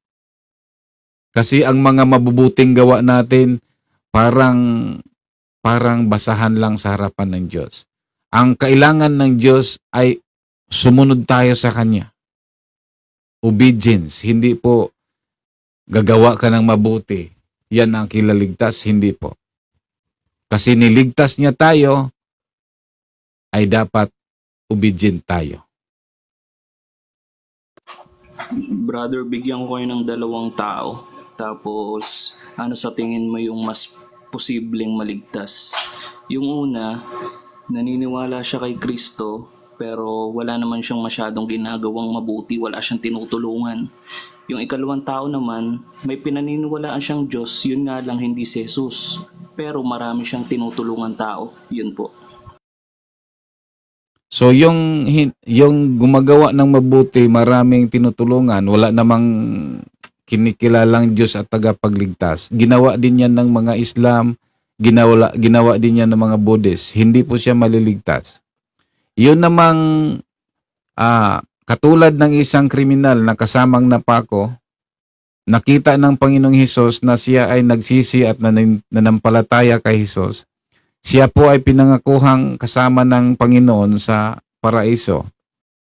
Kasi ang mga mabubuting gawa natin, parang basahan lang sa harapan ng Diyos. Ang kailangan ng Diyos ay sumunod tayo sa Kanya. Obedience, hindi po gagawa ka ng mabuti. Yan ang kilaligtas, hindi po. Kasi niligtas niya tayo, ay dapat obedient tayo. Brother, bigyan ko kayo ng 2 tao. Tapos, ano sa tingin mo yung mas posibleng maligtas? Yung una, naniniwala siya kay Kristo, pero wala naman siyang masyadong ginagawang mabuti, wala siyang tinutulungan. Yung ikalawang tao naman, may pinaniniwalaan siyang Diyos, yun nga lang hindi si Jesus. Pero marami siyang tinutulungan tao, yun po. So yung gumagawa ng mabuti, maraming tinutulungan, wala namang kinikilalang Diyos at tagapagligtas. Ginawa din yan ng mga Islam, ginawa din yan ng mga Buddhist. Hindi po siya maliligtas. Yun namang katulad ng isang kriminal na kasamang napako, nakita ng Panginoong Hesus na siya ay nagsisi at nanampalataya kay Hesus. Siya po ay pinangakuhang kasama ng Panginoon sa paraiso.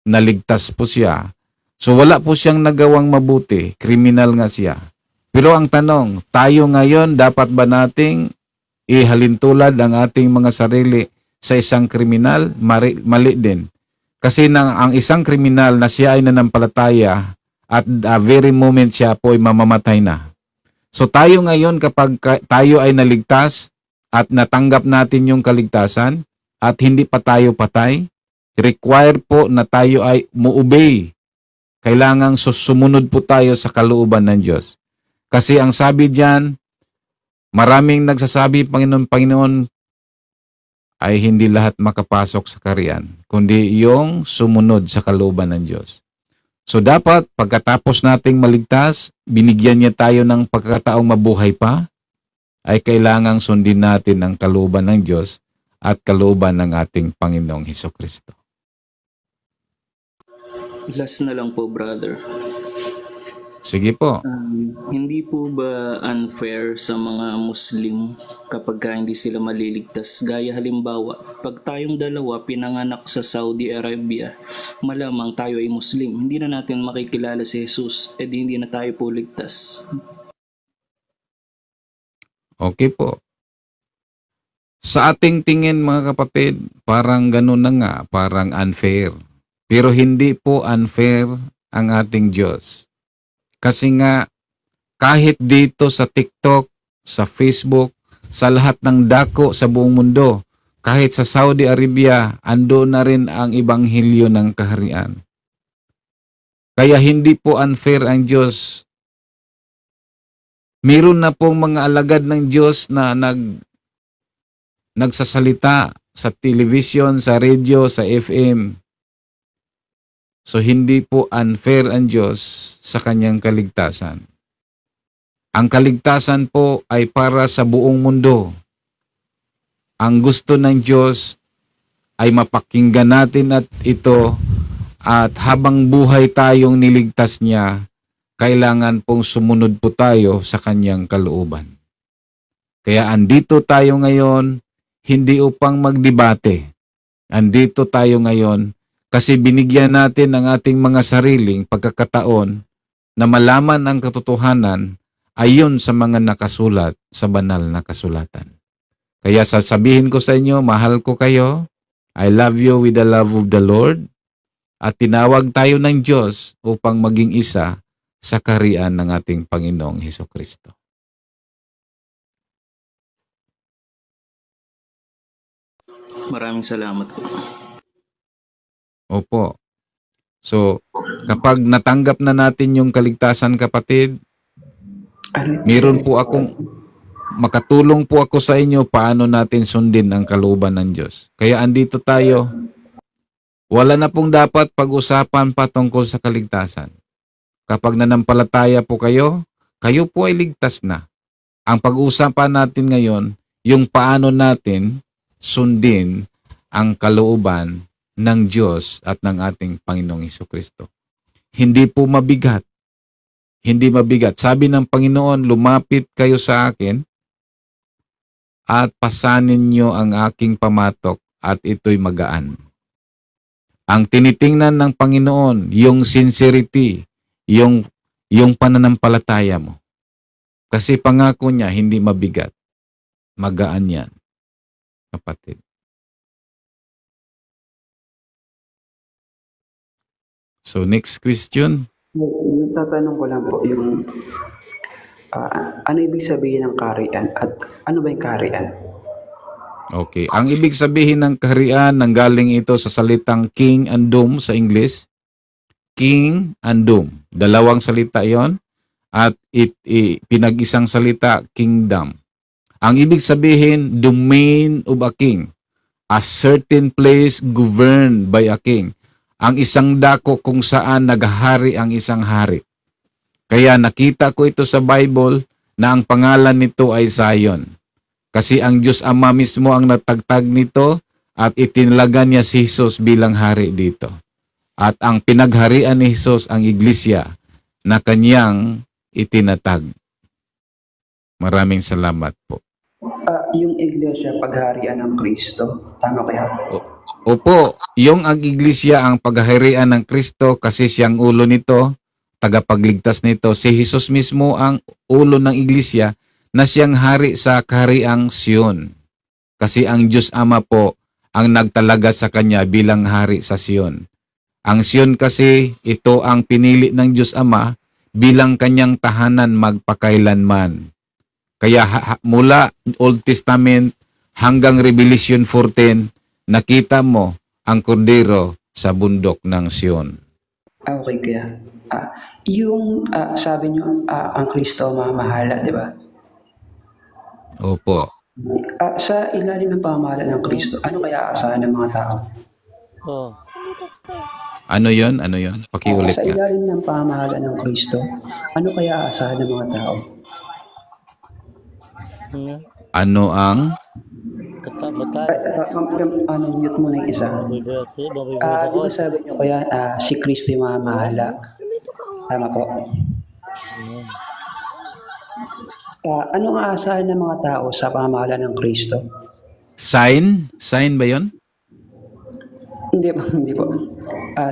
Naligtas po siya. So wala po siyang nagawang mabuti. Kriminal nga siya. Pero ang tanong, tayo ngayon dapat ba nating ihalintulad ang ating mga sarili sa isang kriminal? Mali din. Kasi ang isang kriminal na siya ay nanampalataya at the very moment siya po ay mamamatay na. So tayo ngayon kapag tayo ay naligtas, at natanggap natin yung kaligtasan at hindi pa tayo patay, require po na tayo ay mu-obey. Kailangang sumunod po tayo sa kalooban ng Diyos. Kasi ang sabi diyan, maraming nagsasabi, Panginoon, ay hindi lahat makapasok sa kaharian, kundi yung sumunod sa kalooban ng Diyos. So dapat, pagkatapos nating maligtas, binigyan niya tayo ng pagkakataong mabuhay pa, ay kailangang sundin natin ang kalooban ng Diyos at kalooban ng ating Panginoong Hesukristo. Last na lang po, brother. Sige po. Hindi po ba unfair sa mga Muslim kapag hindi sila maliligtas? Gaya halimbawa, pag tayong dalawa pinanganak sa Saudi Arabia, malamang tayo ay Muslim. Hindi na natin makikilala si Jesus, hindi na tayo po ligtas. Okay po. Sa ating tingin, mga kapatid, parang ganun na nga, parang unfair. Pero hindi po unfair ang ating Diyos. Kasi nga, kahit dito sa TikTok, sa Facebook, sa lahat ng dako sa buong mundo, kahit sa Saudi Arabia, ando na rin ang ebanghelyo ng kaharian. Kaya hindi po unfair ang Diyos. Meron na pong mga alagad ng Diyos na nagsasalita sa television, sa radio, sa FM. So hindi po unfair ang Diyos sa kanyang kaligtasan. Ang kaligtasan po ay para sa buong mundo. Ang gusto ng Diyos ay mapakinggan natin at ito, at habang buhay tayong niligtas niya, kailangan pong sumunod po tayo sa kanyang kalooban. Kaya andito tayo ngayon, hindi upang magdebate. Andito tayo ngayon kasi binigyan natin ang ating mga sariling pagkakataon na malaman ang katotohanan ayon sa mga nakasulat sa banal na kasulatan. Kaya sasabihin ko sa inyo, mahal ko kayo, I love you with the love of the Lord, at tinawag tayo ng Diyos upang maging isa sa kaharian ng ating Panginoong Hesukristo. Maraming salamat po. Opo. So, kapag natanggap na natin yung kaligtasan, kapatid, meron po akong, makatulong po ako sa inyo paano natin sundin ang kalooban ng Diyos. Kaya andito tayo. Wala na pong dapat pag-usapan patungkol sa kaligtasan. Kapag nanampalataya po kayo, kayo po ay ligtas na. Ang pag-uusapan natin ngayon, yung paano natin sundin ang kalooban ng Diyos at ng ating Panginoong Hesukristo. Hindi po mabigat. Hindi mabigat. Sabi ng Panginoon, lumapit kayo sa akin at pasanin nyo ang aking pamatok at ito'y magaan. Ang tinitingnan ng Panginoon, yung sincerity, yung pananampalataya mo. Kasi pangako niya, hindi mabigat. Magaan yan, kapatid. So, next question. Yung tatanong ko lang po, yung ano ibig sabihin ng kaharian at ano ba yung kaharian? Okay. Ang ibig sabihin ng kaharian, nanggaling ito sa salitang king and dome sa English. King and dome. Dalawang salita yon at pinag-isang salita, kingdom. Ang ibig sabihin, domain of a king. A certain place governed by a king. Ang isang dako kung saan naghahari ang isang hari. Kaya nakita ko ito sa Bible na ang pangalan nito ay Zion. Kasi ang Diyos Ama mismo ang natagtag nito at itinalagan niya si Jesus bilang hari dito. At ang pinagharian ni Jesus ang iglesia na kanyang itinatag. Maraming salamat po. Yung iglesia, pagharian ng Kristo. Tama kaya? Opo, yung ang iglesia ang paghaharian ng Kristo kasi siyang ulo nito, tagapagligtas nito. Si Jesus mismo ang ulo ng iglesia na siyang hari sa kahariang Sion. Kasi ang Diyos Ama po ang nagtalaga sa kanya bilang hari sa Sion. Ang Sion kasi ito ang pinili ng Diyos Ama bilang kanyang tahanan magpakailanman. Kaya mula Old Testament hanggang Revelation 14, nakita mo ang kordero sa bundok ng Sion. Okay kaya. Yung sabi nyo, ang Kristo mamahala, di ba? Opo. Sa ilalim ng pamahalaan ng Kristo, ano kaya aasahan ng mga tao? Ano yon? Ano yon? Pakiulit Sa nga. ilalim ng pamahalaan ng Kristo, ano kaya aasahan ng mga tao? Ano ang? Mute mo na yung isa. Di ba sabi nyo kaya si Kristo yung mamahala? Tama po. Ano ang aasahan ng mga tao sa pamahalaan ng Kristo? Sign? Sign ba yon? Hindi po.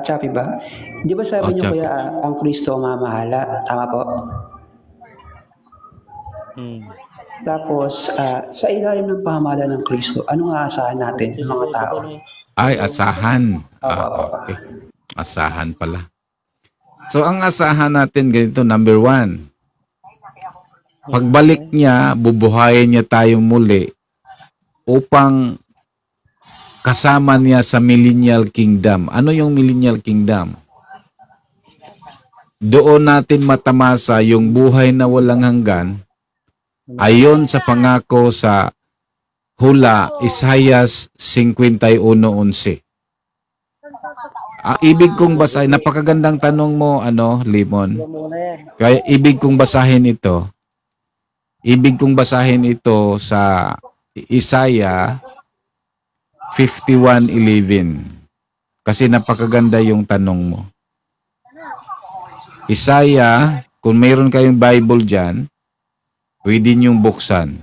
Chappy ba? Di ba sabi niyo Chappy. kuya ang Kristo ang mamahala? Tama po. Tapos, sa ilalim ng pamahalaan ng Kristo, anong aasahan natin ng mga tao? Ay, asahan. Okay. Asahan pala. So, ang asahan natin ganito, number 1. Pagbalik niya, bubuhayin niya tayong muli upang kasama niya sa millennial kingdom. Ano yung millennial kingdom? doon natin matamasa yung buhay na walang hanggan ayon sa pangako sa hula Isaias 51:11. Ibig kong basahin, napakagandang tanong mo, Limon. Kaya ibig kong basahin ito. Ibig kong basahin ito sa Isaiah 51:11. Kasi napakaganda yung tanong mo. Isaiah, kung mayroon kayong Bible dyan, pwede niyong buksan.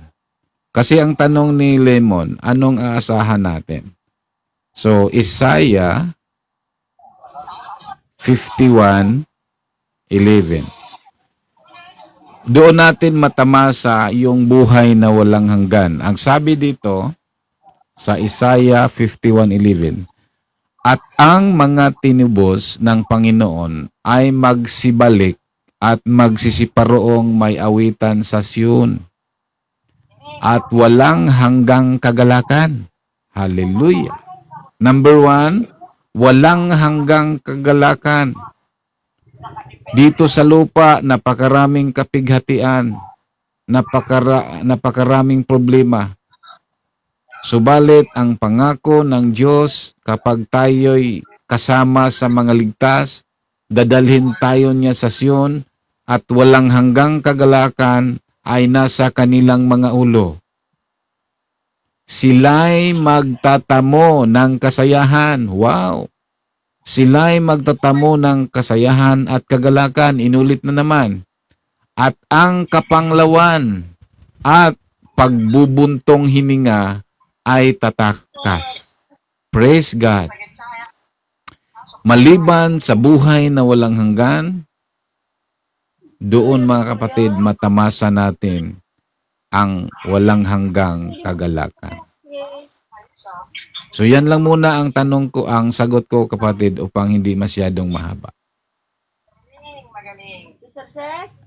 Kasi ang tanong ni Lemon, anong aasahan natin? So, Isaiah 51:11. Doon natin matamasa yung buhay na walang hanggan. Ang sabi dito sa Isaiah 51:11, at ang mga tinubos ng Panginoon ay magsibalik at magsisiparoong may awitan sa Sion at walang hanggang kagalakan. Hallelujah. Number 1, walang hanggang kagalakan. Dito sa lupa, napakaraming kapighatian, napakaraming problema. Subalit ang pangako ng Diyos, kapag tayo'y kasama sa mga ligtas, dadalhin tayo niya sa Sion at walang hanggang kagalakan ay nasa kanilang mga ulo. Sila'y magtatamo ng kasayahan. Wow! Sila'y magtatamo ng kasayahan at kagalakan. Inulit na naman. At ang kapanglawan at pagbubuntong hininga ay tatakas. Praise God. Maliban sa buhay na walang hanggan, doon mga kapatid, matamasa natin ang walang hanggang kagalakan. So yan lang muna ang tanong ko, ang sagot ko kapatid, upang hindi masyadong mahaba. Magaling. Sir Ses?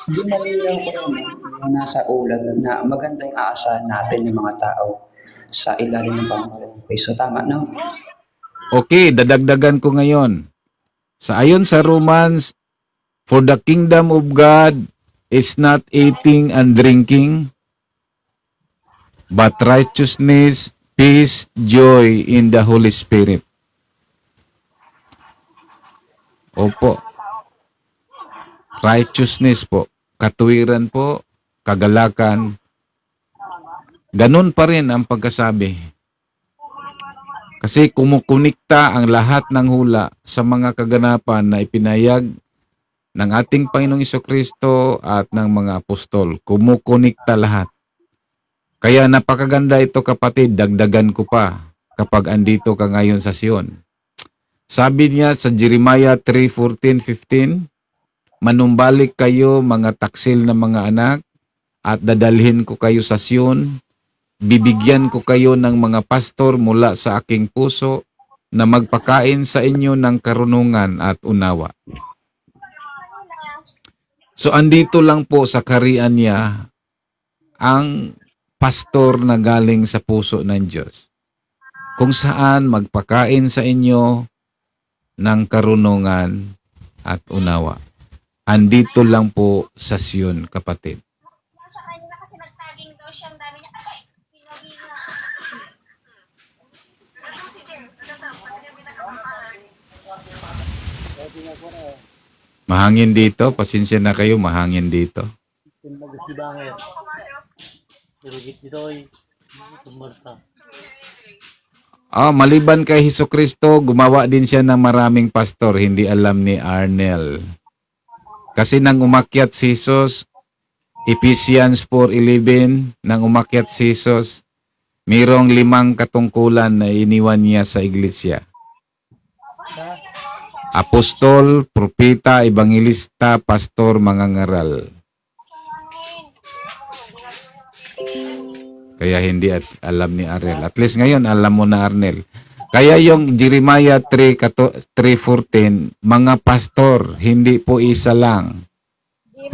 Hindi nalinaw ko yung nasa ulat na magandang aasahan natin yung mga tao sa ilalim ng Panginoon Kristo. Tama, no? Okay, dadagdagan ko ngayon. Ayon sa Romans, for the kingdom of God is not eating and drinking, but righteousness, peace, joy in the Holy Spirit. Opo. Righteousness po. Katuwiran po. Kagalakan. Ganun pa rin ang pagkasabi. Kasi kumukunikta ang lahat ng hula sa mga kaganapan na ipinayag ng ating Panginoong Jesucristo at ng mga apostol. Kumukunikta lahat. Kaya napakaganda ito kapatid, dagdagan ko pa kapag andito ka ngayon sa Sion. Sabi niya sa Jeremiah 3:14-15, manumbalik kayo mga taksil na mga anak at dadalhin ko kayo sa Sion. Bibigyan ko kayo ng mga pastor mula sa aking puso na magpakain sa inyo ng karunungan at unawa. So andito lang po sa karian niya ang pastor na galing sa puso ng Diyos, kung saan magpakain sa inyo ng karunungan at unawa. Andito lang po sa Sion, kapatid. Sa kanina kasi nagtaging daw siyang dami niya. Ay, pinagi na. Ano si Jen? Mahangin dito, pasensya na kayo, mahangin dito. Maliban kay Hesukristo, gumawa din siya ng maraming pastor, hindi alam ni Arnel. Kasi nang umakyat si Jesus, Ephesians 4:11, nang umakyat si Jesus, mayroong 5 katungkulan na iniwan niya sa iglesia. Apostol, propeta, ebangelista, pastor, mangangaral. Kaya hindi alam ni Arnel. At least ngayon, alam mo na, Arnel. Kaya yung Jeremiah 3:14, mga pastor, hindi po isa lang.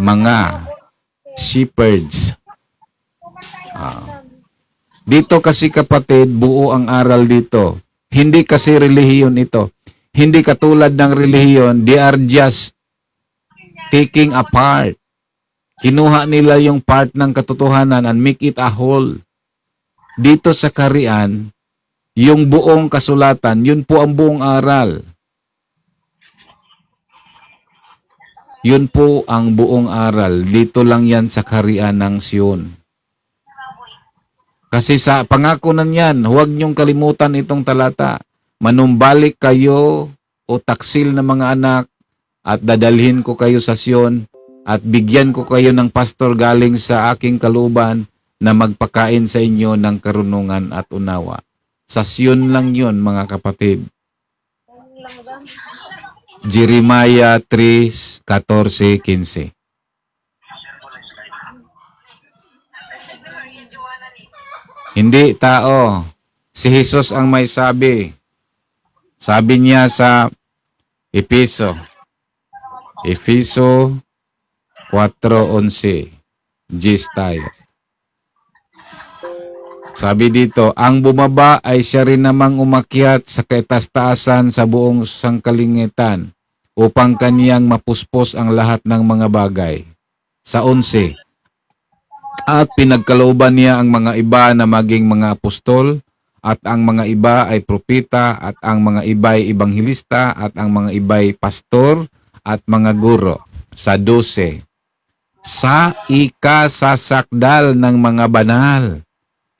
Mga shepherds. Dito kasi kapatid, buo ang aral dito. Hindi kasi relihiyon ito. Hindi katulad ng relihiyon, they are just taking apart. Kinuha nila yung part ng katotohanan and make it a whole. Dito sa Karian, yung buong kasulatan, yun po ang buong aral. Yun po ang buong aral. Dito lang yan sa Karian ng Sion. Kasi sa pangako nan yan, huwag niyong kalimutan itong talata. Manumbalik kayo o taksil na mga anak at dadalhin ko kayo sa Sion at bigyan ko kayo ng pastor galing sa aking kalooban na magpakain sa inyo ng karunungan at unawa. Sa Sion lang yun, mga kapatid. Jeremiah 3:14-15. Hindi tao. Si Jesus ang may sabi. Sabi niya sa Efeso 4:11. Gis tayo. Sabi dito, ang bumaba ay siya rin namang umakyat sa kaitastaasan sa buong sangkalingitan upang kaniyang mapuspos ang lahat ng mga bagay. Sa 11, at pinagkalooban niya ang mga iba na maging mga apostol, at ang mga iba ay propeta, at ang mga iba ay ibanghilista, at ang mga iba ay pastor, at mga guro. Sa 12, sa ikasasakdal ng mga banal,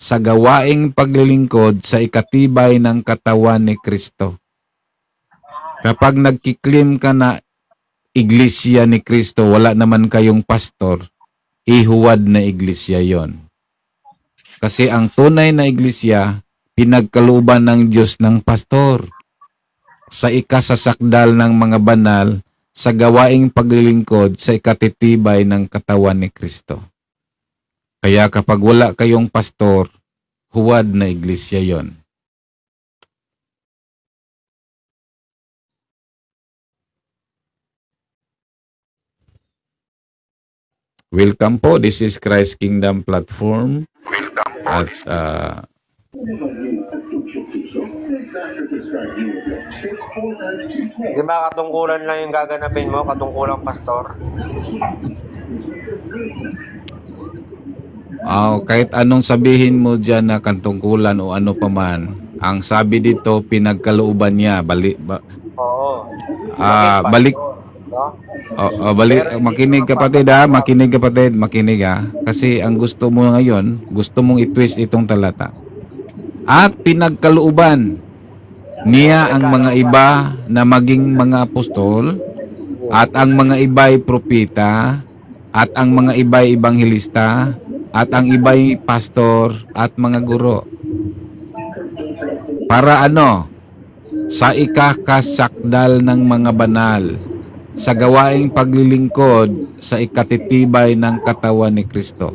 sa gawaing paglilingkod sa ikatibay ng katawan ni Kristo. Kapag nagkiklim ka na iglesia ni Kristo, wala naman kayong pastor, ihuwad na iglesia yon. Kasi ang tunay na iglesia, pinagkalooban ng Diyos ng pastor. Sa ikasasakdal ng mga banal, sa gawaing paglilingkod sa ikatitibay ng katawan ni Kristo. Kaya kapag wala kayong pastor, huwad na iglesia yon. Welcome po. This is Christ Kingdom Platform. At Di ba katungkulan lang yung gaganapin mo, katungkulang pastor? kahit anong sabihin mo dyan na kantungkulan o ano pa man, ang sabi dito, pinagkalooban niya. Oo. Balik. No? Balik. Makinig kapatid ha. Makinig kapatid. Makinig ha. Kasi ang gusto mo ngayon, gusto mong i-twist itong talata. At pinagkalooban niya ang mga iba na maging mga apostol, at ang mga iba ay propeta, at ang mga iba ay ibanghilista, at ang iba'y pastor at mga guro. Para ano? Sa ikakasakdal ng mga banal, sa gawaing paglilingkod sa ikatitibay ng katawan ni Kristo.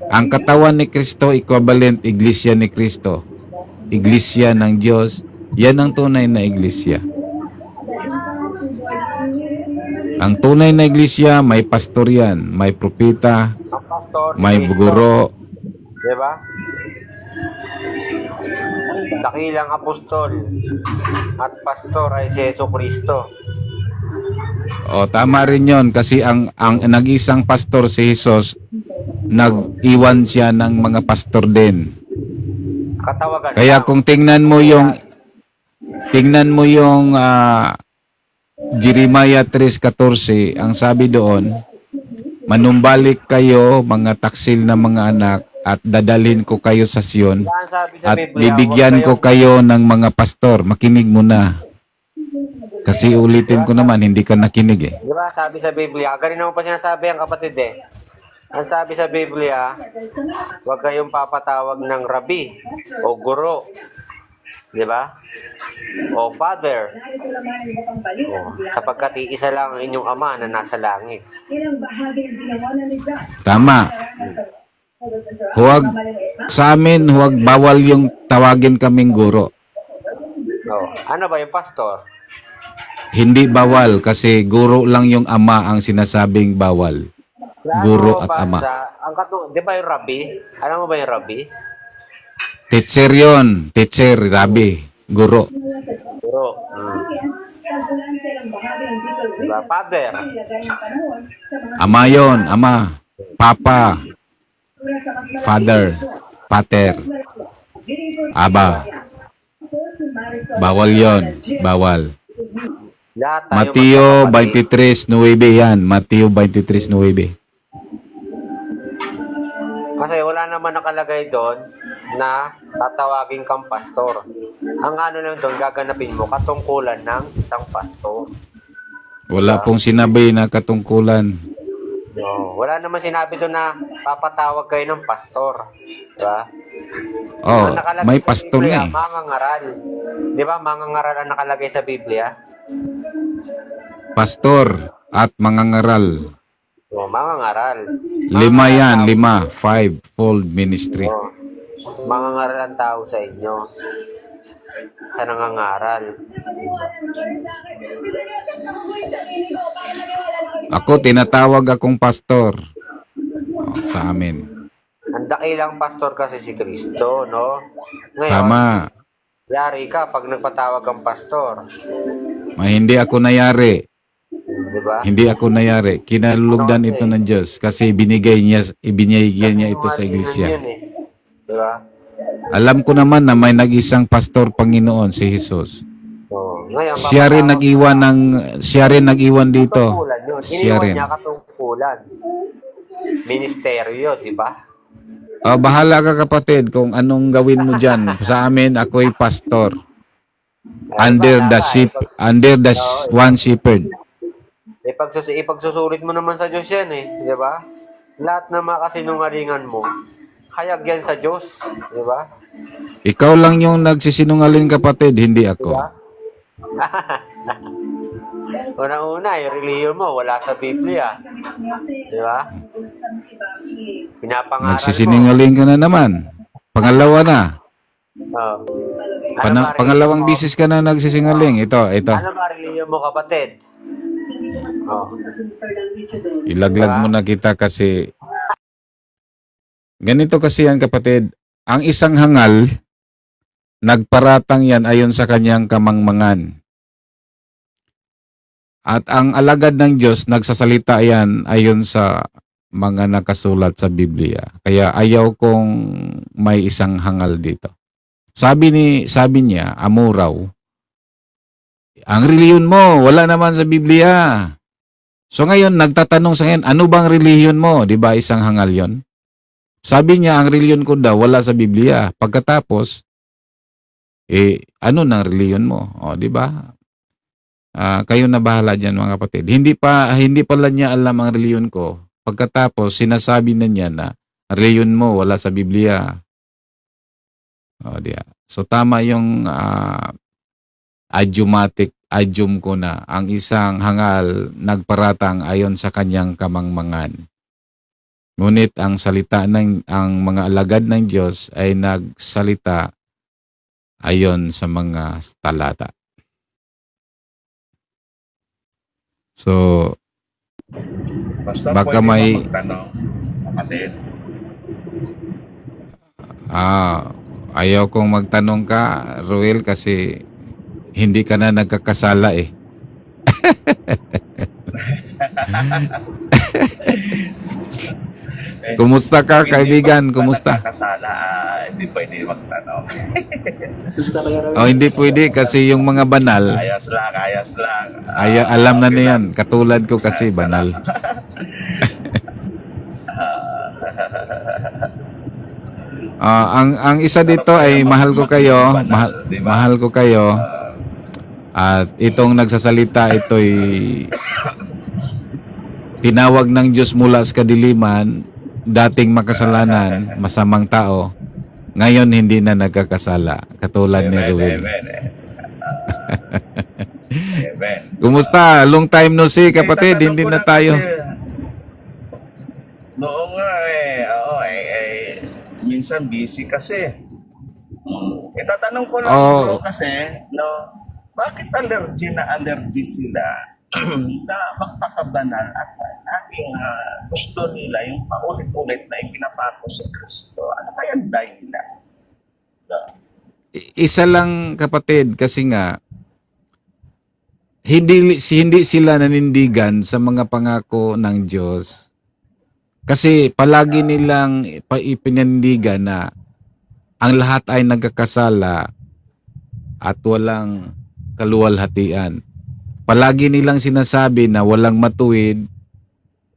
Ang katawan ni Kristo, equivalent iglesia ni Kristo. Iglesia ng Diyos, yan ang tunay na iglesia. Ang tunay na iglesia, may pastor yan, may propeta, Pastor, may si Cristo. guro. Diba? Dakilang apostol at pastor ay si Yesu Cristo. O tama rin yon, kasi ang nag-isang pastor si Jesus, nag-iwan siya ng mga pastor din. Katawagan Kaya lang. kung tingnan mo yung Jeremiah 3:14, ang sabi doon, manumbalik kayo mga taksil na mga anak at dadalhin ko kayo sa Sion Yan sabi sa at Biblia, bibigyan ko huwag kayo ng mga pastor. Makinig mo na. Kasi ulitin ko naman, hindi ka nakinig eh. Diba? Sabi sa Biblia, ganun naman pa sinasabi ang kapatid eh. Ang sabi sa Biblia, huwag kayong papatawag ng rabi o guro. Diba? O father. Sapagkat iisa lang ang inyong ama na nasa langit. Tama. Huwag, sa amin, huwag bawal yung tawagin kaming guro. Oh, ano ba yung pastor? Hindi bawal kasi guro lang yung ama ang sinasabing bawal. Guro at ama. Di ba yung rabi? Alam mo ba yung rabi? Teacher yon, teacher, rabbi. Guro. Guro. Diba? Father. Ama yon, ama. Papa. Father. Pater. Aba. Bawal yon. Bawal. Lahat tayo Mateo magkakapatid. 23:9 yan. Mateo 23:9. Kasi wala naman nakalagay doon na tatawagin kang pastor. Ang ano lang doon, gaganapin mo katungkulan ng isang pastor. Wala pong sinabi na katungkulan. No, wala naman sinabi doon na papatawag kayo ng pastor. Diba? Oh, Ang nakalagay may sa pastor Biblia, nga eh. mangangaral. Di ba, mangangaral ang nakalagay sa Biblia? Pastor at mangangaral. O, mangangaral. 5 yan, 5. Five-fold ministry. O, mangangaral ang tao sa inyo. Sa nangangaral. Ako, tinatawag akong pastor. Sa amin. Ang dakilang pastor kasi si Kristo, no? Ngayon, Tama. yari ka pag nagpatawag kang pastor. Hindi ako nayari. Di ba? Hindi ako nayari. Kinalulugdan ito ng Diyos kasi ibinigay niya ito sa iglesia. Yun, eh. Di ba? Alam ko naman na may nag-isang pastor Panginoon, si Jesus. So, ngayon, Siya rin nag-iwan dito. katungkulan yun. Siya Iniwan rin. niya katungkulan. Ministeryo, di ba? Bahala ka kapatid kung anong gawin mo dyan. Sa amin, ako'y pastor. Under the one shepherd. Ipagsusulit mo naman sa Diyos yan eh. Di ba? Lahat na makasinungalingan mo, hayag yan sa Diyos. Di ba? Ikaw lang yung nagsisinungaling kapatid, hindi ako. Unang-una, yung religion mo, wala sa Biblia. Di ba? Pinapangaral mo. Nagsisinungaling ka na naman. Pangalawa na. Oh. Ano ba Pangalawang religion mo? bisis ka na nagsisinungaling. Ito. Ano ba religion mo, kapatid? Oh. Ilaglag mo na kita kasi ganito kasi yan kapatid. Ang isang hangal, nagparatang yan ayon sa kanyang kamangmangan. At ang alagad ng Diyos, nagsasalita yan ayon sa mga nakasulat sa Biblia. Kaya ayaw kong may isang hangal dito. Sabi niya, amo raw, ang reliyon mo, wala naman sa Biblia. So ngayon, nagtatanong sa ngayon, ano bang reliyon mo? Di ba isang hangal yon? Sabi niya, ang reliyon ko daw, wala sa Biblia. Pagkatapos, ano nang reliyon mo? O, di ba? Kayo na bahala dyan mga kapatid. Hindi pala niya alam ang reliyon ko. Pagkatapos, sinasabi na niya na reliyon mo, wala sa Biblia. O, di ba? So tama yung adyum ko na ang isang hangal nagparatang ayon sa kanyang kamangmangan. Ngunit ang salita ang mga alagad ng Diyos ay nagsalita ayon sa mga talata. So, Basta baka pwede may- ba magtanong, kapatid? Ayaw kong magtanong ka, Ruel, kasi hindi ka na nagkakasala eh. Kumusta ka, kaibigan? Kumusta? Kasala, hindi pwede magtanong. Hindi pwede kasi yung mga banal, Ayos lang. alam na niyan. Katulad ko kasi banal. Ang isa dito ay mahal ko kayo, mahal ko kayo. At itong nagsasalita, ito'y tinawag ng Diyos mula sa kadiliman, dating makasalanan, masamang tao. Ngayon hindi na nagkakasala, katulad ni Ruel. Amen. Kumusta? Long time no see, kapatid. Tatanong Hindi ko na lang tayo. kasi, noong nga minsan busy kasi. Tatanong ko lang bro, kasi, bakit allergy sila na magpakabanal at aking gusto nila yung paulit-ulit na ipinapako sa Kristo? Ano kaya ang dahilan? isa lang kapatid kasi nga hindi sila nanindigan sa mga pangako ng Diyos. Kasi palagi nilang ipinanindigan na ang lahat ay nagkakasala at walang kaluwalhatian. Palagi nilang sinasabi na walang matuwid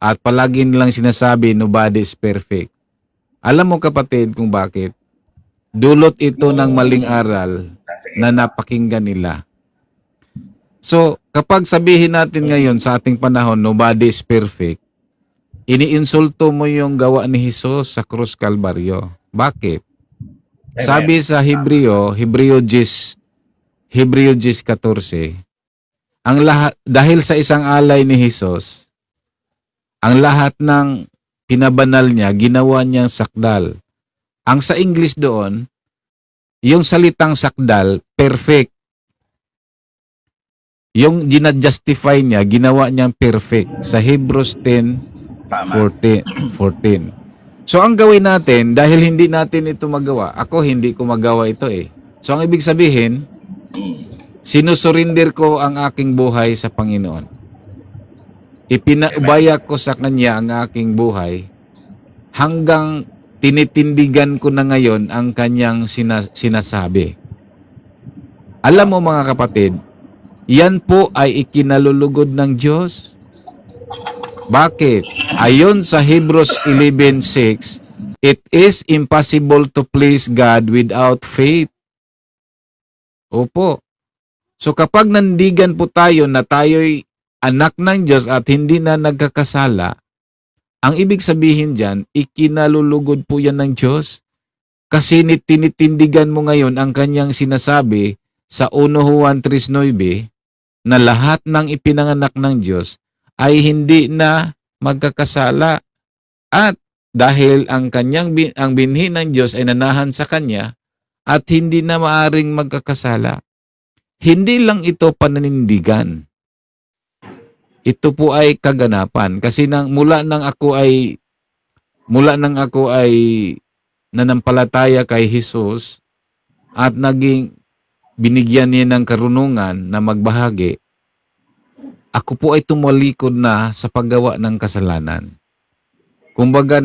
at palagi nilang sinasabi nobody is perfect. Alam mo kapatid kung bakit? Dulot ito ng maling aral na napakinggan nila. So, kapag sabihin natin ngayon sa ating panahon, nobody is perfect, iniinsulto mo yung gawa ni Jesus sa Krus Kalbaryo. Bakit? Sabi sa Hebreo 10:14, ang lahat, dahil sa isang alay ni Jesus, ang lahat ng pinabanal niya, ginawa niyang sakdal. Ang sa English doon, yung salitang sakdal, perfect. Yung ginadjustify niya, ginawa niyang perfect. Sa Hebrews 10:14. So ang gawin natin, dahil hindi natin ito magawa, ako hindi ko magawa ito eh. So ang ibig sabihin, sinusurinder ko ang aking buhay sa Panginoon. Ipinaubaya ko sa Kanya ang aking buhay hanggang tinitindigan ko na ngayon ang Kanyang sinasabi. Alam mo mga kapatid, yan po ay ikinalulugod ng Diyos. Bakit? Ayon sa Hebrews 11:6, it is impossible to please God without faith. Opo. So kapag nandigan po tayo na tayo'y anak ng Diyos at hindi na nagkakasala, ang ibig sabihin dyan, ikinalulugod po yan ng Diyos. Kasi tinitindigan mo ngayon ang Kanyang sinasabi sa 1 Juan 3:9 na lahat ng ipinanganak ng Diyos ay hindi na magkakasala. At dahil ang binhi ng Diyos ay nanahan sa Kanya at hindi na maaring magkakasala. Hindi lang ito pananindigan. Ito po ay kaganapan. Kasi mula nang ako ay nanampalataya kay Jesus at binigyan niya ng karunungan na magbahagi, ako po ay tumalikod na sa paggawa ng kasalanan. Kumbaga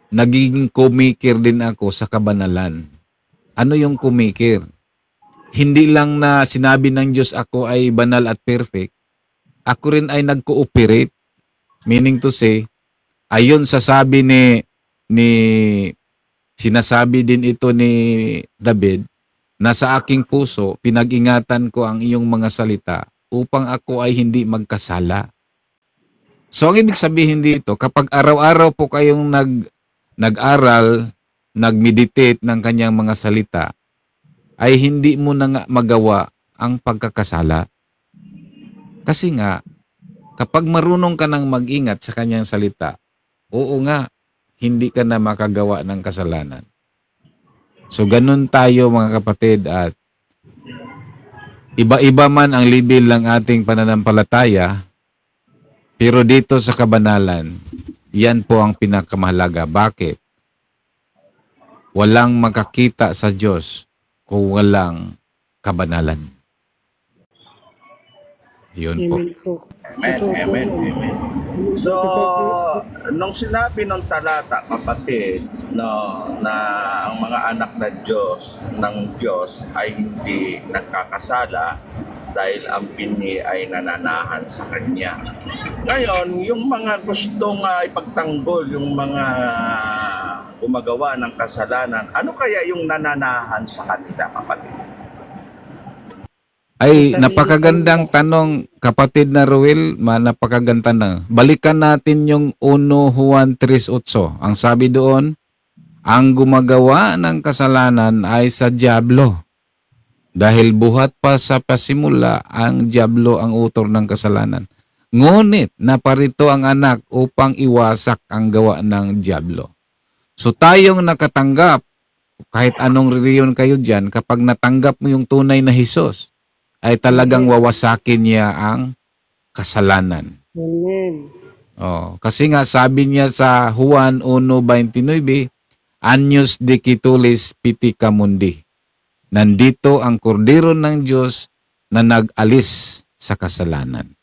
nagiging kumikir din ako sa kabanalan. Ano yung kumikir? Hindi lang na sinabi ng Diyos ako ay banal at perfect, ako rin ay nag-cooperate. Meaning to say, ayon sa sabi sinasabi din ito ni David, na sa aking puso, pinag-ingatan ko ang iyong mga salita upang ako ay hindi magkasala. So, ang ibig sabihin dito, kapag araw-araw po kayong nag-aral, nag-meditate ng kanyang mga salita, ay hindi mo na nga magawa ang pagkakasala. Kasi nga, kapag marunong ka nang mag-ingat sa kanyang salita, oo nga, hindi ka na makagawa ng kasalanan. So, ganun tayo mga kapatid, at iba-iba man ang level ng ating pananampalataya, pero dito sa kabanalan, yan po ang pinakamahalaga. Bakit? Walang makakita sa Diyos kung walang kabanalan. Yun po. Amen, amen, amen. So, nung sinabi ng talata, kapatid, no, na ang mga anak ng Diyos ay hindi nagkakasala dahil ang binhi ay nananahan sa Kanya. Ngayon, yung mga gustong ipagtanggol, yung mga gumagawa ng kasalanan, ano kaya yung nananahan sa kanila, kapatid? Ay, napakagandang tanong, kapatid na Ruel, napakaganda na. Balikan natin yung 1 Juan 3:8. Ang sabi doon, ang gumagawa ng kasalanan ay sa dyablo. Dahil buhat pa sa pasimula, ang dyablo ang utor ng kasalanan. Ngunit, naparito ang anak upang iwasak ang gawa ng dyablo. So tayong nakatanggap, kahit anong reliyon kayo dyan, kapag natanggap mo yung tunay na Hesus, ay talagang wawasakin niya ang kasalanan. Amen. Oh, kasi nga sabi niya sa Juan 1:29, Anyos Dicitulis Pitica Mundi. Nandito ang kordero ng Diyos na nag-alis sa kasalanan.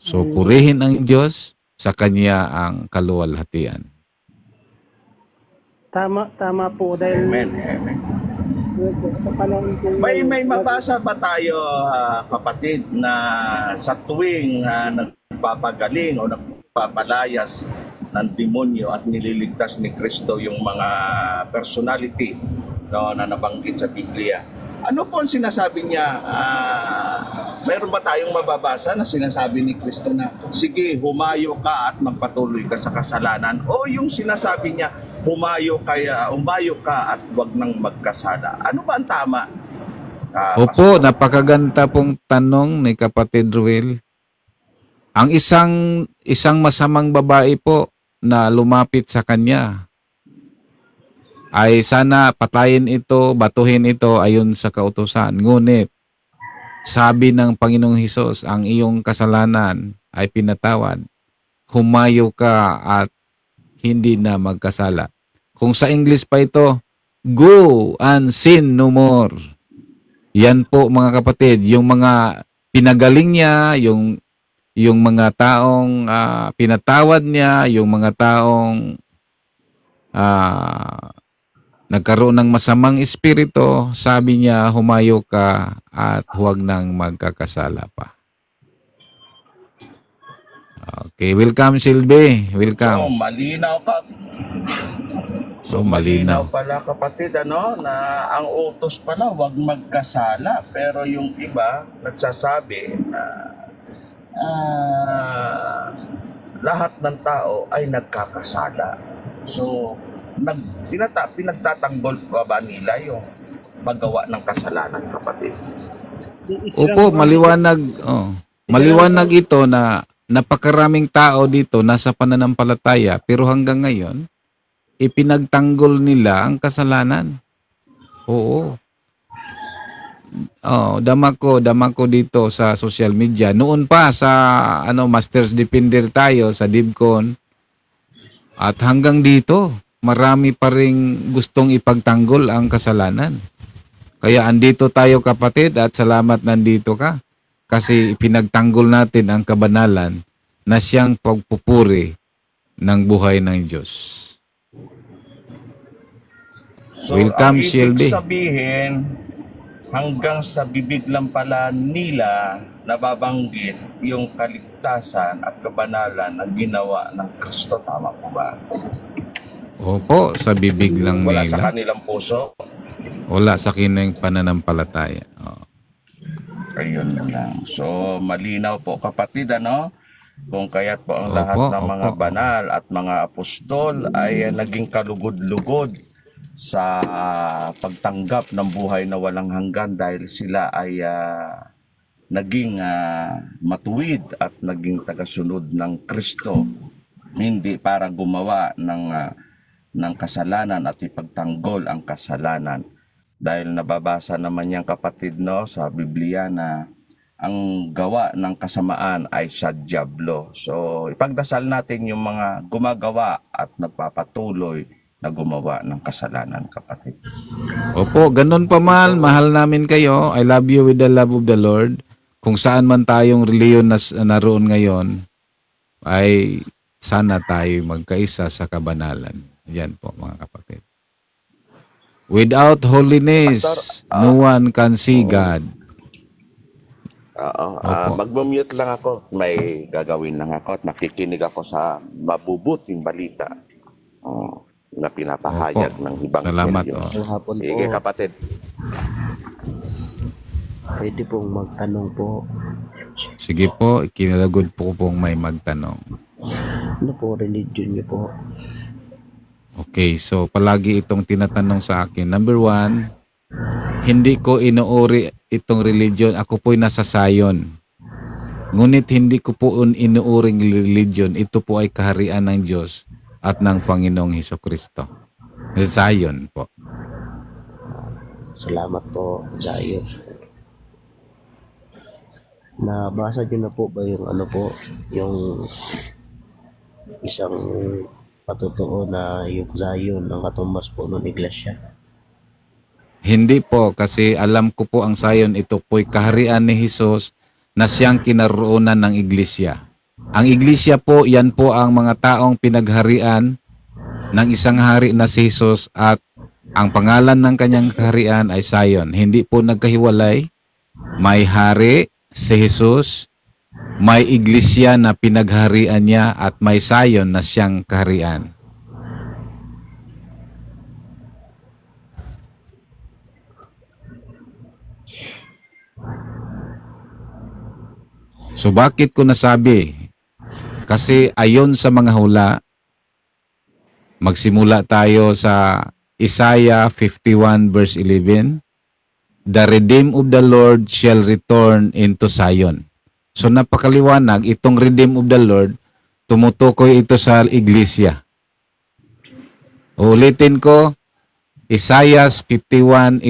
So, purihin ang Diyos, sa Kanya ang kaluwalhatian. Tama po dahil Amen. Amen. sa panahon po May mabasa ba tayo, kapatid, na sa tuwing nagpapagaling o nagpapalayas ng demonyo at nililigtas ni Kristo yung mga personality, no, na nabanggit sa Biblia? Ano po ang sinasabi niya? Mayroon ba tayong mababasa na sinasabi ni Kristo na, sige, humayo ka at magpatuloy ka sa kasalanan? O yung sinasabi niya, umayo ka at wag nang magkasala? Ano ba ang tama? Opo, napakaganda pong tanong ni Kapatid Ruel. Ang isang masamang babae po na lumapit sa kanya ay sana patayin ito, batuhin ito ayon sa kautusan. Ngunit sabi ng Panginoong Hesus, ang iyong kasalanan ay pinatawad. Humayo ka at hindi na magkasala. Kung sa English pa ito, go and sin no more. Yan po mga kapatid, yung mga pinagaling niya, yung mga taong pinatawad niya, yung mga taong nagkaroon ng masamang espiritu, sabi niya, humayo ka at huwag nang magkakasala pa. Okay, welcome Silby. Welcome. So, malinaw pala kapatid, ano, na ang utos pala, huwag magkasala. Pero yung iba, nagsasabi na lahat ng tao ay nagkakasala. So, pinagtatanggol pa ba nila yung magawa ng kasalanan, kapatid? Opo, maliwanag. Maliwanag ito na napakaraming tao dito nasa pananampalataya, pero hanggang ngayon, ipinagtanggol nila ang kasalanan. Oo. Dama ko dito sa social media. Noon pa sa Masters Defender tayo sa Dibcon. At hanggang dito, marami pa ring gustong ipagtanggol ang kasalanan. Kaya andito tayo kapatid at salamat nandito ka. Kasi ipinagtanggol natin ang kabanalan na siyang pagpupuri ng buhay ng Diyos. So, welcome, ang Shelby. ibig sabihin, hanggang sa bibig lang pala nila nababanggit yung kaligtasan at kabanalan na ginawa ng Kristo. Tama po ba? Opo, sa bibig lang Wala nila. sa kanilang puso? Wala sa kanilang pananampalataya. Ayun lang. So, malinaw po kapatid, ano? Kung kaya't po ang lahat Opo, ng mga opo. banal at mga apostol ay naging kalugod-lugod sa pagtanggap ng buhay na walang hanggan dahil sila ay naging matuwid at naging tagasunod ng Kristo, hindi para gumawa ng kasalanan at ipagtanggol ang kasalanan. Dahil nababasa naman yan kapatid, no, sa Biblia na ang gawa ng kasamaan ay sa dyablo. So ipagdasal natin yung mga gumagawa at nagpapatuloy na gumawa ng kasalanan, kapatid. Opo, ganun pa man, mahal namin kayo. I love you with the love of the Lord. Kung saan man tayong reliyon na naroon ngayon, ay sana tayo magkaisa sa kabanalan. Yan po mga kapatid. Without holiness, no one can see God. Opo. Mag-mute lang ako. May gagawin lang ako at nakikinig ako sa mabubuting balita na pinapahayag Opo. ng ibang Salamat. Sige kapatid. Pwede pong magtanong po. Sige po, kinalagod po pong may magtanong. Ano po religion niyo po? Okay, so palagi itong tinatanong sa akin. Number 1, hindi ko inuuri itong religion. Ako po'y nasa Zion. Ngunit hindi ko po inuuring religion. Ito po ay kaharian ng Diyos at ng Panginoong Hesukristo. Zion po. Salamat po, Jair. Nabasa niyo na po ba yung yung isang patotoo na yung Zion ang katumbas po ng iglesia? Hindi po, kasi alam ko po ang Zion, ito po'y kaharian ni Jesus na siyang kinaroonan ng iglesia. Ang iglesia po, yan po ang mga taong pinagharian ng isang hari na si Jesus at ang pangalan ng kanyang kaharian ay Zion. Hindi po nagkahiwalay. May hari si Jesus, may iglesia na pinagharian niya at may Zion na siyang kaharian. So bakit ko nasabi? Kasi ayon sa mga hula, magsimula tayo sa Isaiah 51 verse 11. The redeemed of the Lord shall return into Zion. So napakaliwanag, itong redeemed of the Lord, tumutukoy ito sa iglesia. Ulitin ko, Isaiah 51:11.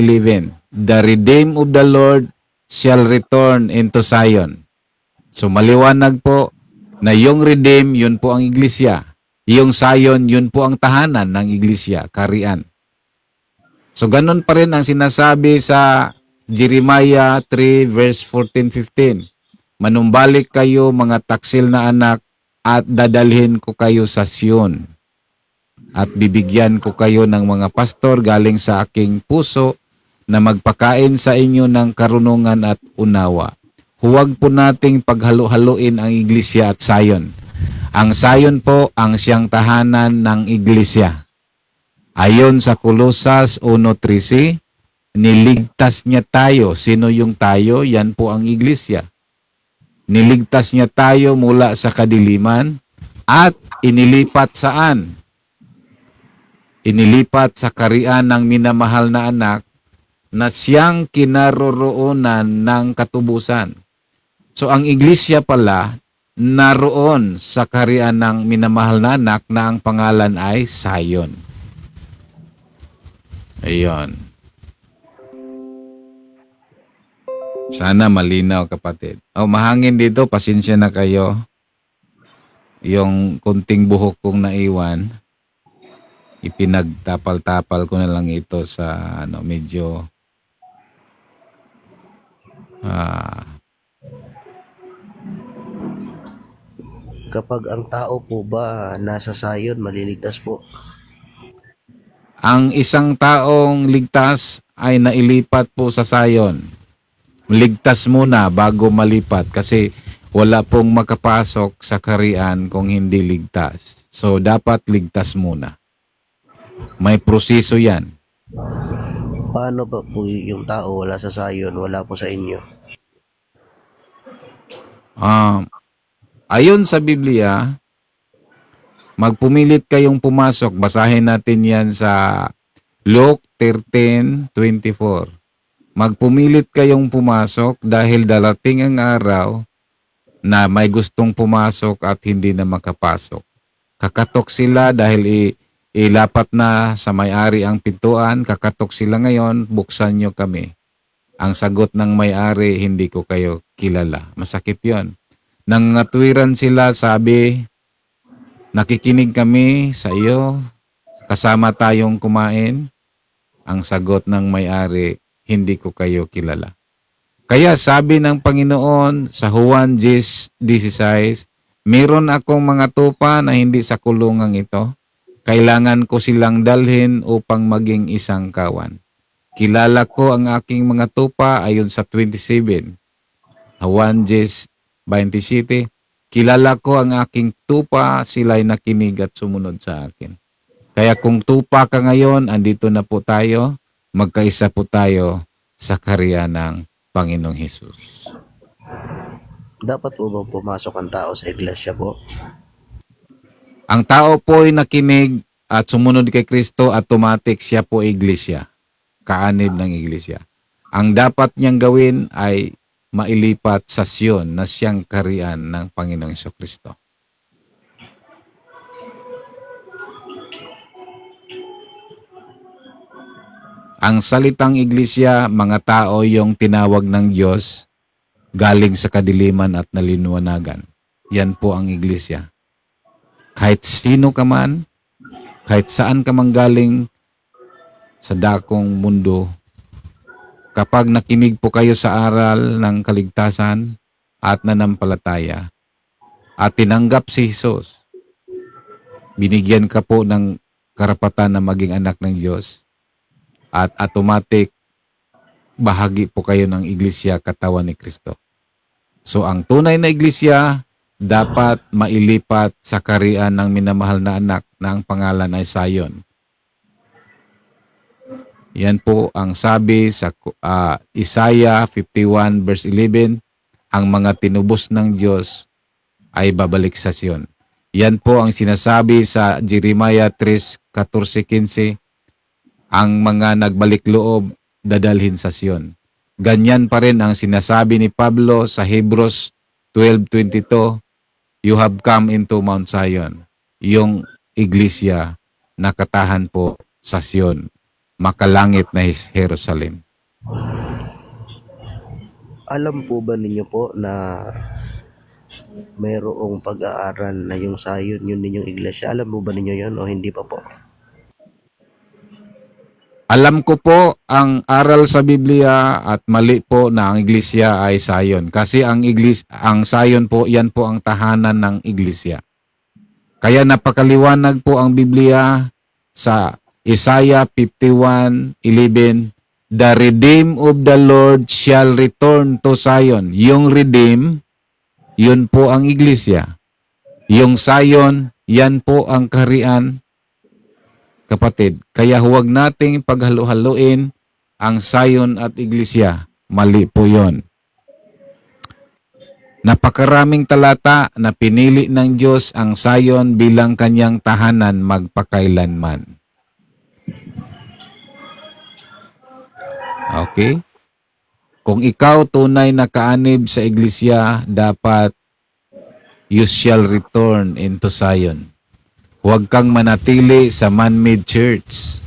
The redeemed of the Lord shall return into Zion. So maliwanag po na yung redeem, yun po ang iglesia. Yung Zion, yun po ang tahanan ng iglesia, kaharian. So ganun pa rin ang sinasabi sa Jeremiah 3 verse 14-15. Manumbalik kayo mga taksil na anak at dadalhin ko kayo sa Sion. At bibigyan ko kayo ng mga pastor galing sa aking puso na magpakain sa inyo ng karunungan at unawa. Huwag po nating paghalo-haloin ang iglesia at Zion. Ang Zion po ang siyang tahanan ng iglesia. Ayon sa Colosas 1:13, niligtas niya tayo. Sino yung tayo? Yan po ang iglesia. Niligtas niya tayo mula sa kadiliman at inilipat saan? Inilipat sa kaharian ng minamahal na anak na siyang kinaroroonan ng katubusan. So ang iglesia pala naroon sa kaharian ng minamahal na anak na ang pangalan ay Zion. Ayun. Sana malinaw, kapatid. Mahangin dito, pasensya na kayo. Yung kunting buhok kong naiwan, ipinagtapal-tapal ko na lang ito sa medyo Kapag ang tao po ba nasa Zion, maliligtas po? ang isang taong ligtas ay nailipat po sa Zion. Ligtas muna bago malipat kasi wala pong makapasok sa kaharian kung hindi ligtas. So dapat ligtas muna. May proseso yan. Paano ba po yung tao wala sa Zion, wala po sa inyo? Ayon sa Biblia, magpumilit kayong pumasok. Basahin natin yan sa Luke 13:24. Magpumilit kayong pumasok dahil darating ang araw na may gustong pumasok at hindi na makapasok. Kakatok sila dahil ilapat na sa may-ari ang pintuan. Kakatok sila ngayon, buksan nyo kami. Ang sagot ng may-ari, hindi ko kayo kilala. Masakit yon. Nangatwiran sila, sabi, nakikinig kami sa iyo, kasama tayong kumain. Ang sagot ng may-ari, hindi ko kayo kilala. Kaya sabi ng Panginoon sa Juan 10:16, meron akong mga tupa na hindi sa kulungang ito. Kailangan ko silang dalhin upang maging isang kawan. Kilala ko ang aking mga tupa ayon sa 27. Juan 10:27. Kilala ko ang aking tupa, sila'y nakinig at sumunod sa akin. Kaya kung tupa ka ngayon, andito na po tayo, magkaisa po tayo sa kaharian ng Panginoong Hesus. Dapat po bang pumasok ang tao sa iglesia po? Ang tao po ay nakinig at sumunod kay Kristo, automatic siya po iglesia. Kaanib ng iglesia. Ang dapat niyang gawin ay mailipat sa Sion na siyang kaharian ng Panginoong Kristo. Ang salitang iglesia, mga tao yung tinawag ng Diyos galing sa kadiliman at naliwanagan. Yan po ang iglesia. Kahit sino ka man, Kahit saan ka manggaling sa dakong mundo, kapag nakinig po kayo sa aral ng kaligtasan at nanampalataya at tinanggap si Jesus, binigyan ka po ng karapatan na maging anak ng Diyos at automatic bahagi po kayo ng iglesia, katawan ni Kristo. So ang tunay na iglesia dapat mailipat sa karian ng minamahal na anak na ang pangalan ay Zion. Yan po ang sabi sa Isaiah 51 verse 11, ang mga tinubos ng Diyos ay babalik sa Sion. Yan po ang sinasabi sa Jeremiah 3:14-15, ang mga nagbalik loob dadalhin sa Sion. Ganyan pa rin ang sinasabi ni Pablo sa Hebrews 12:22, you have come into Mount Zion. Yung iglesia nakatahan po sa Sion, makalangit na Jerusalem. Alam po ba ninyo po na mayroong pag-aaral na yung Zion, yun ninyong iglesia? Alam mo ba ninyo yun o hindi pa po? Alam ko po ang aral sa Biblia at mali po na ang iglesia ay Zion. Kasi ang Zion po, yan po ang tahanan ng iglesia. Kaya napakaliwanag po ang Biblia sa Isaiah 51:11, the redeemed of the Lord shall return to Zion. Yung redeem, yun po ang iglesia. Yung Zion, yan po ang kaharian, kapatid. Kaya huwag nating paghalo-haloin ang Zion at iglesia. Mali po yun. Napakaraming talata na pinili ng Diyos ang Zion bilang kanyang tahanan magpakailanman. Okay? Kung ikaw tunay na kaanib sa iglesia, dapat you shall return into Zion. Huwag kang manatili sa man-made church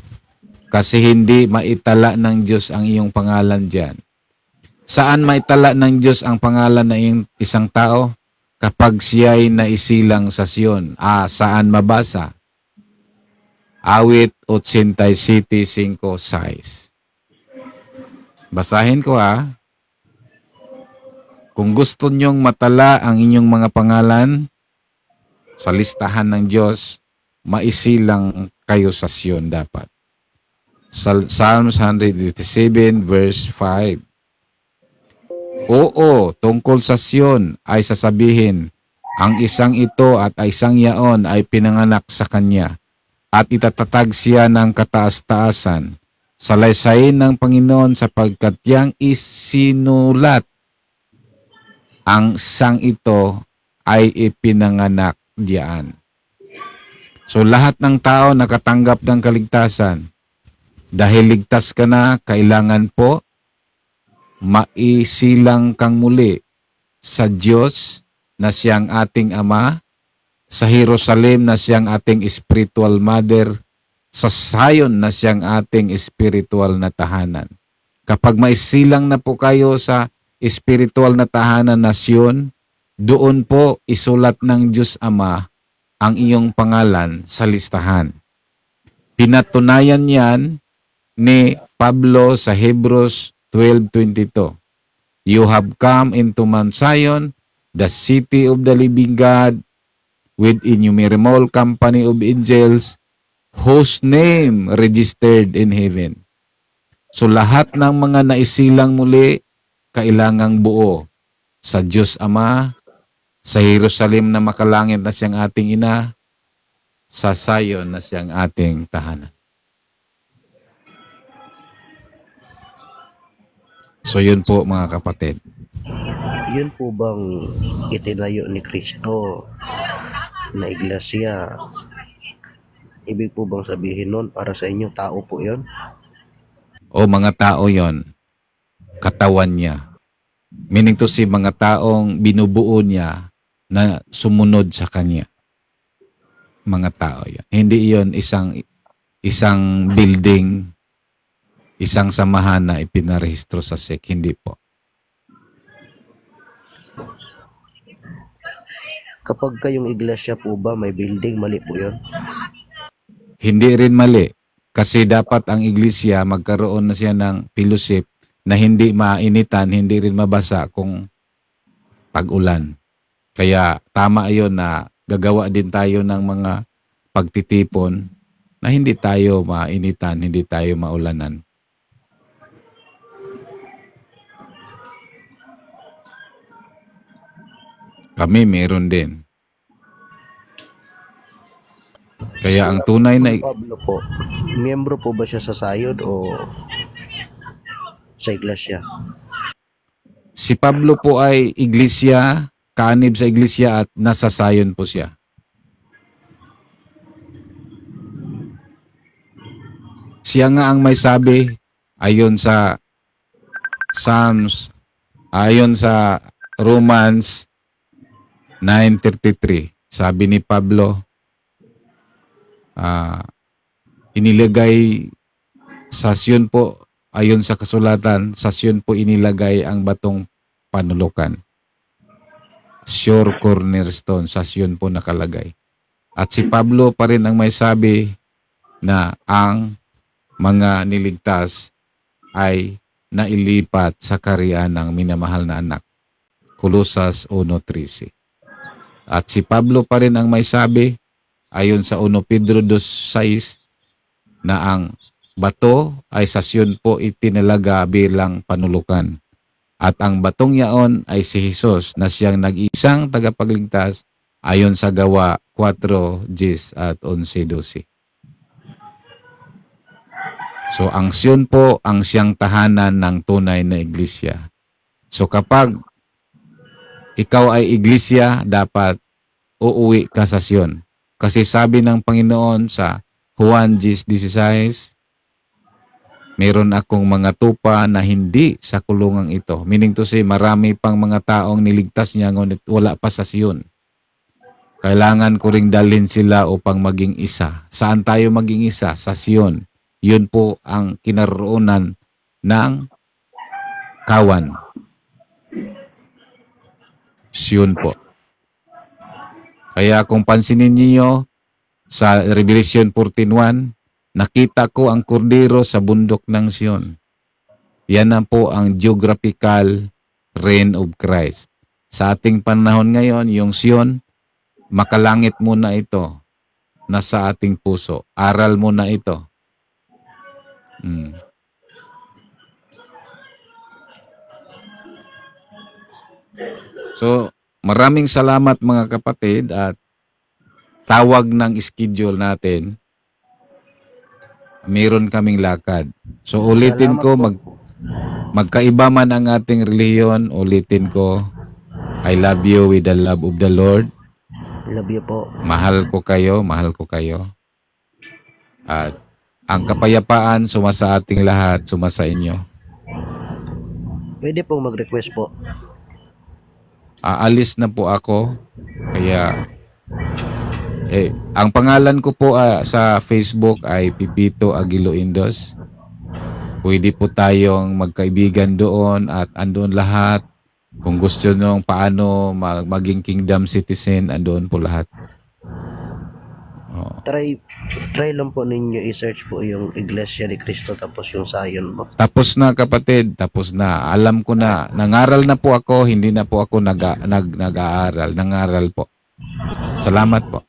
kasi hindi maitala ng Diyos ang iyong pangalan diyan. Saan maitala ng Diyos ang pangalan ng isang tao? Kapag siya'y naisilang sa Sion. Saan mabasa? Awit 87:5-6. Basahin ko Kung gusto nyong matala ang inyong mga pangalan sa listahan ng Diyos, maisilang kayo sa Sion dapat. Psalms 187 verse 5. Oo, tungkol sa Sion ay sasabihin, ang isang ito at isang yaon ay pinanganak sa kanya at itatatag siya ng kataas-taasan. Salaysayin ng Panginoon sapagkat yang isinulat ang sang ito ay ipinanganak diyan. So lahat ng tao nakatanggap ng kaligtasan. Dahil ligtas ka na, kailangan po maisilang kang muli sa Diyos na siyang ating Ama, sa Jerusalem na siyang ating spiritual mother, sa Zion na siyang ating spiritual na tahanan. Kapag maisilang na po kayo sa spiritual na tahanan na Sion, doon po isulat ng Diyos Ama ang iyong pangalan sa listahan. Pinatunayan yan ni Pablo sa Hebrews 12:22. You have come into Mount Zion, the city of the living God, with innumerable company of angels, whose name registered in heaven. So lahat ng mga naisilang muli, kailangang buo sa Diyos Ama, sa Jerusalem na makalangit na siyang ating ina, sa Zion na siyang ating tahanan. So yun po mga kapatid. Yun po bang itinayo ni Kristo na iglesia? Ibig po bang sabihin nun para sa inyo, tao po yun? O mga tao yon, katawan niya. Meaning to say, mga taong binubuo niya na sumunod sa kanya. Mga tao yan. Hindi yon isang building, isang samahan na ipinarehistro sa SEC. Hindi po. Kapag kayong iglesia po ba may building, mali po yun? hindi rin mali. Kasi dapat ang iglesia magkaroon na siya ng fellowship na hindi mainitan, hindi rin mabasa kung pag-ulan. Kaya tama yun na gagawa din tayo ng mga pagtitipon na hindi tayo mainitan, hindi tayo maulanan. Kami meron din. Kaya ang tunay na Pablo po, miyembro po ba siya sa Sayod o sa iglesia? si Pablo po ay iglesia, kaanib sa iglesia at nasa sayon po siya. Siya nga ang may sabi ayon sa Psalms, ayon sa Romans 9:33. Sabi ni Pablo, inilagay sa Sion po, ayon sa kasulatan, sa Sion po inilagay ang batong panulukan. Sure cornerstone, sa Sion po nakalagay. At si Pablo pa rin ang may sabi na ang mga niligtas ay nailipat sa kaharian ng minamahal na anak. Colosas 1:13. At si Pablo pa rin ang may sabi, ayon sa 1 Pedro 2:6, na ang bato ay sa Sion po itinalaga bilang panulukan. At ang batong yaon ay si Jesus na siyang nag-isang tagapagligtas ayon sa Gawa 4:10 at 11:12. So ang Sion po ang siyang tahanan ng tunay na iglesia. So kapag ikaw ay iglesia, dapat uuwi ka sa Sion. Kasi sabi ng Panginoon sa Juan 10:16, meron akong mga tupa na hindi sa kulungang ito. Meaning to say, marami pang mga taong niligtas niya ngunit wala pa sa Sion. Kailangan ko ring dalhin sila upang maging isa. Saan tayo maging isa? Sa Sion. Yun po ang kinaroonan ng kawan. Sion po. Kaya kung pansinin niyo sa Revelation 14:1, nakita ko ang kordero sa bundok ng Sion. Yan na po ang geographical reign of Christ. Sa ating panahon ngayon, yung Sion, makalangit muna ito. Nasa ating puso. Aral muna ito. So, maraming salamat mga kapatid at tawag ng schedule natin. Meron kaming lakad. So, ulitin ko, magkaiba man ang ating reliyon, ulitin ko, I love you with the love of the Lord. Love you po. Mahal ko kayo, mahal ko kayo. At ang kapayapaan sumasa ating lahat, sumasa inyo. Pwede pong mag-request po. Aalis na po ako. Kaya ang pangalan ko po sa Facebook ay Pipito Aguilo Indos. Pwede po tayong magkaibigan doon at andun lahat. Kung gusto nyo paano maging kingdom citizen, andun po lahat. Try lang po ninyo i-search po yung Iglesia ni Cristo tapos yung Zion po. Tapos na kapatid, tapos na. Alam ko na, nangaral na po ako, hindi na po ako nag-aaral. Nangaral po. Salamat po.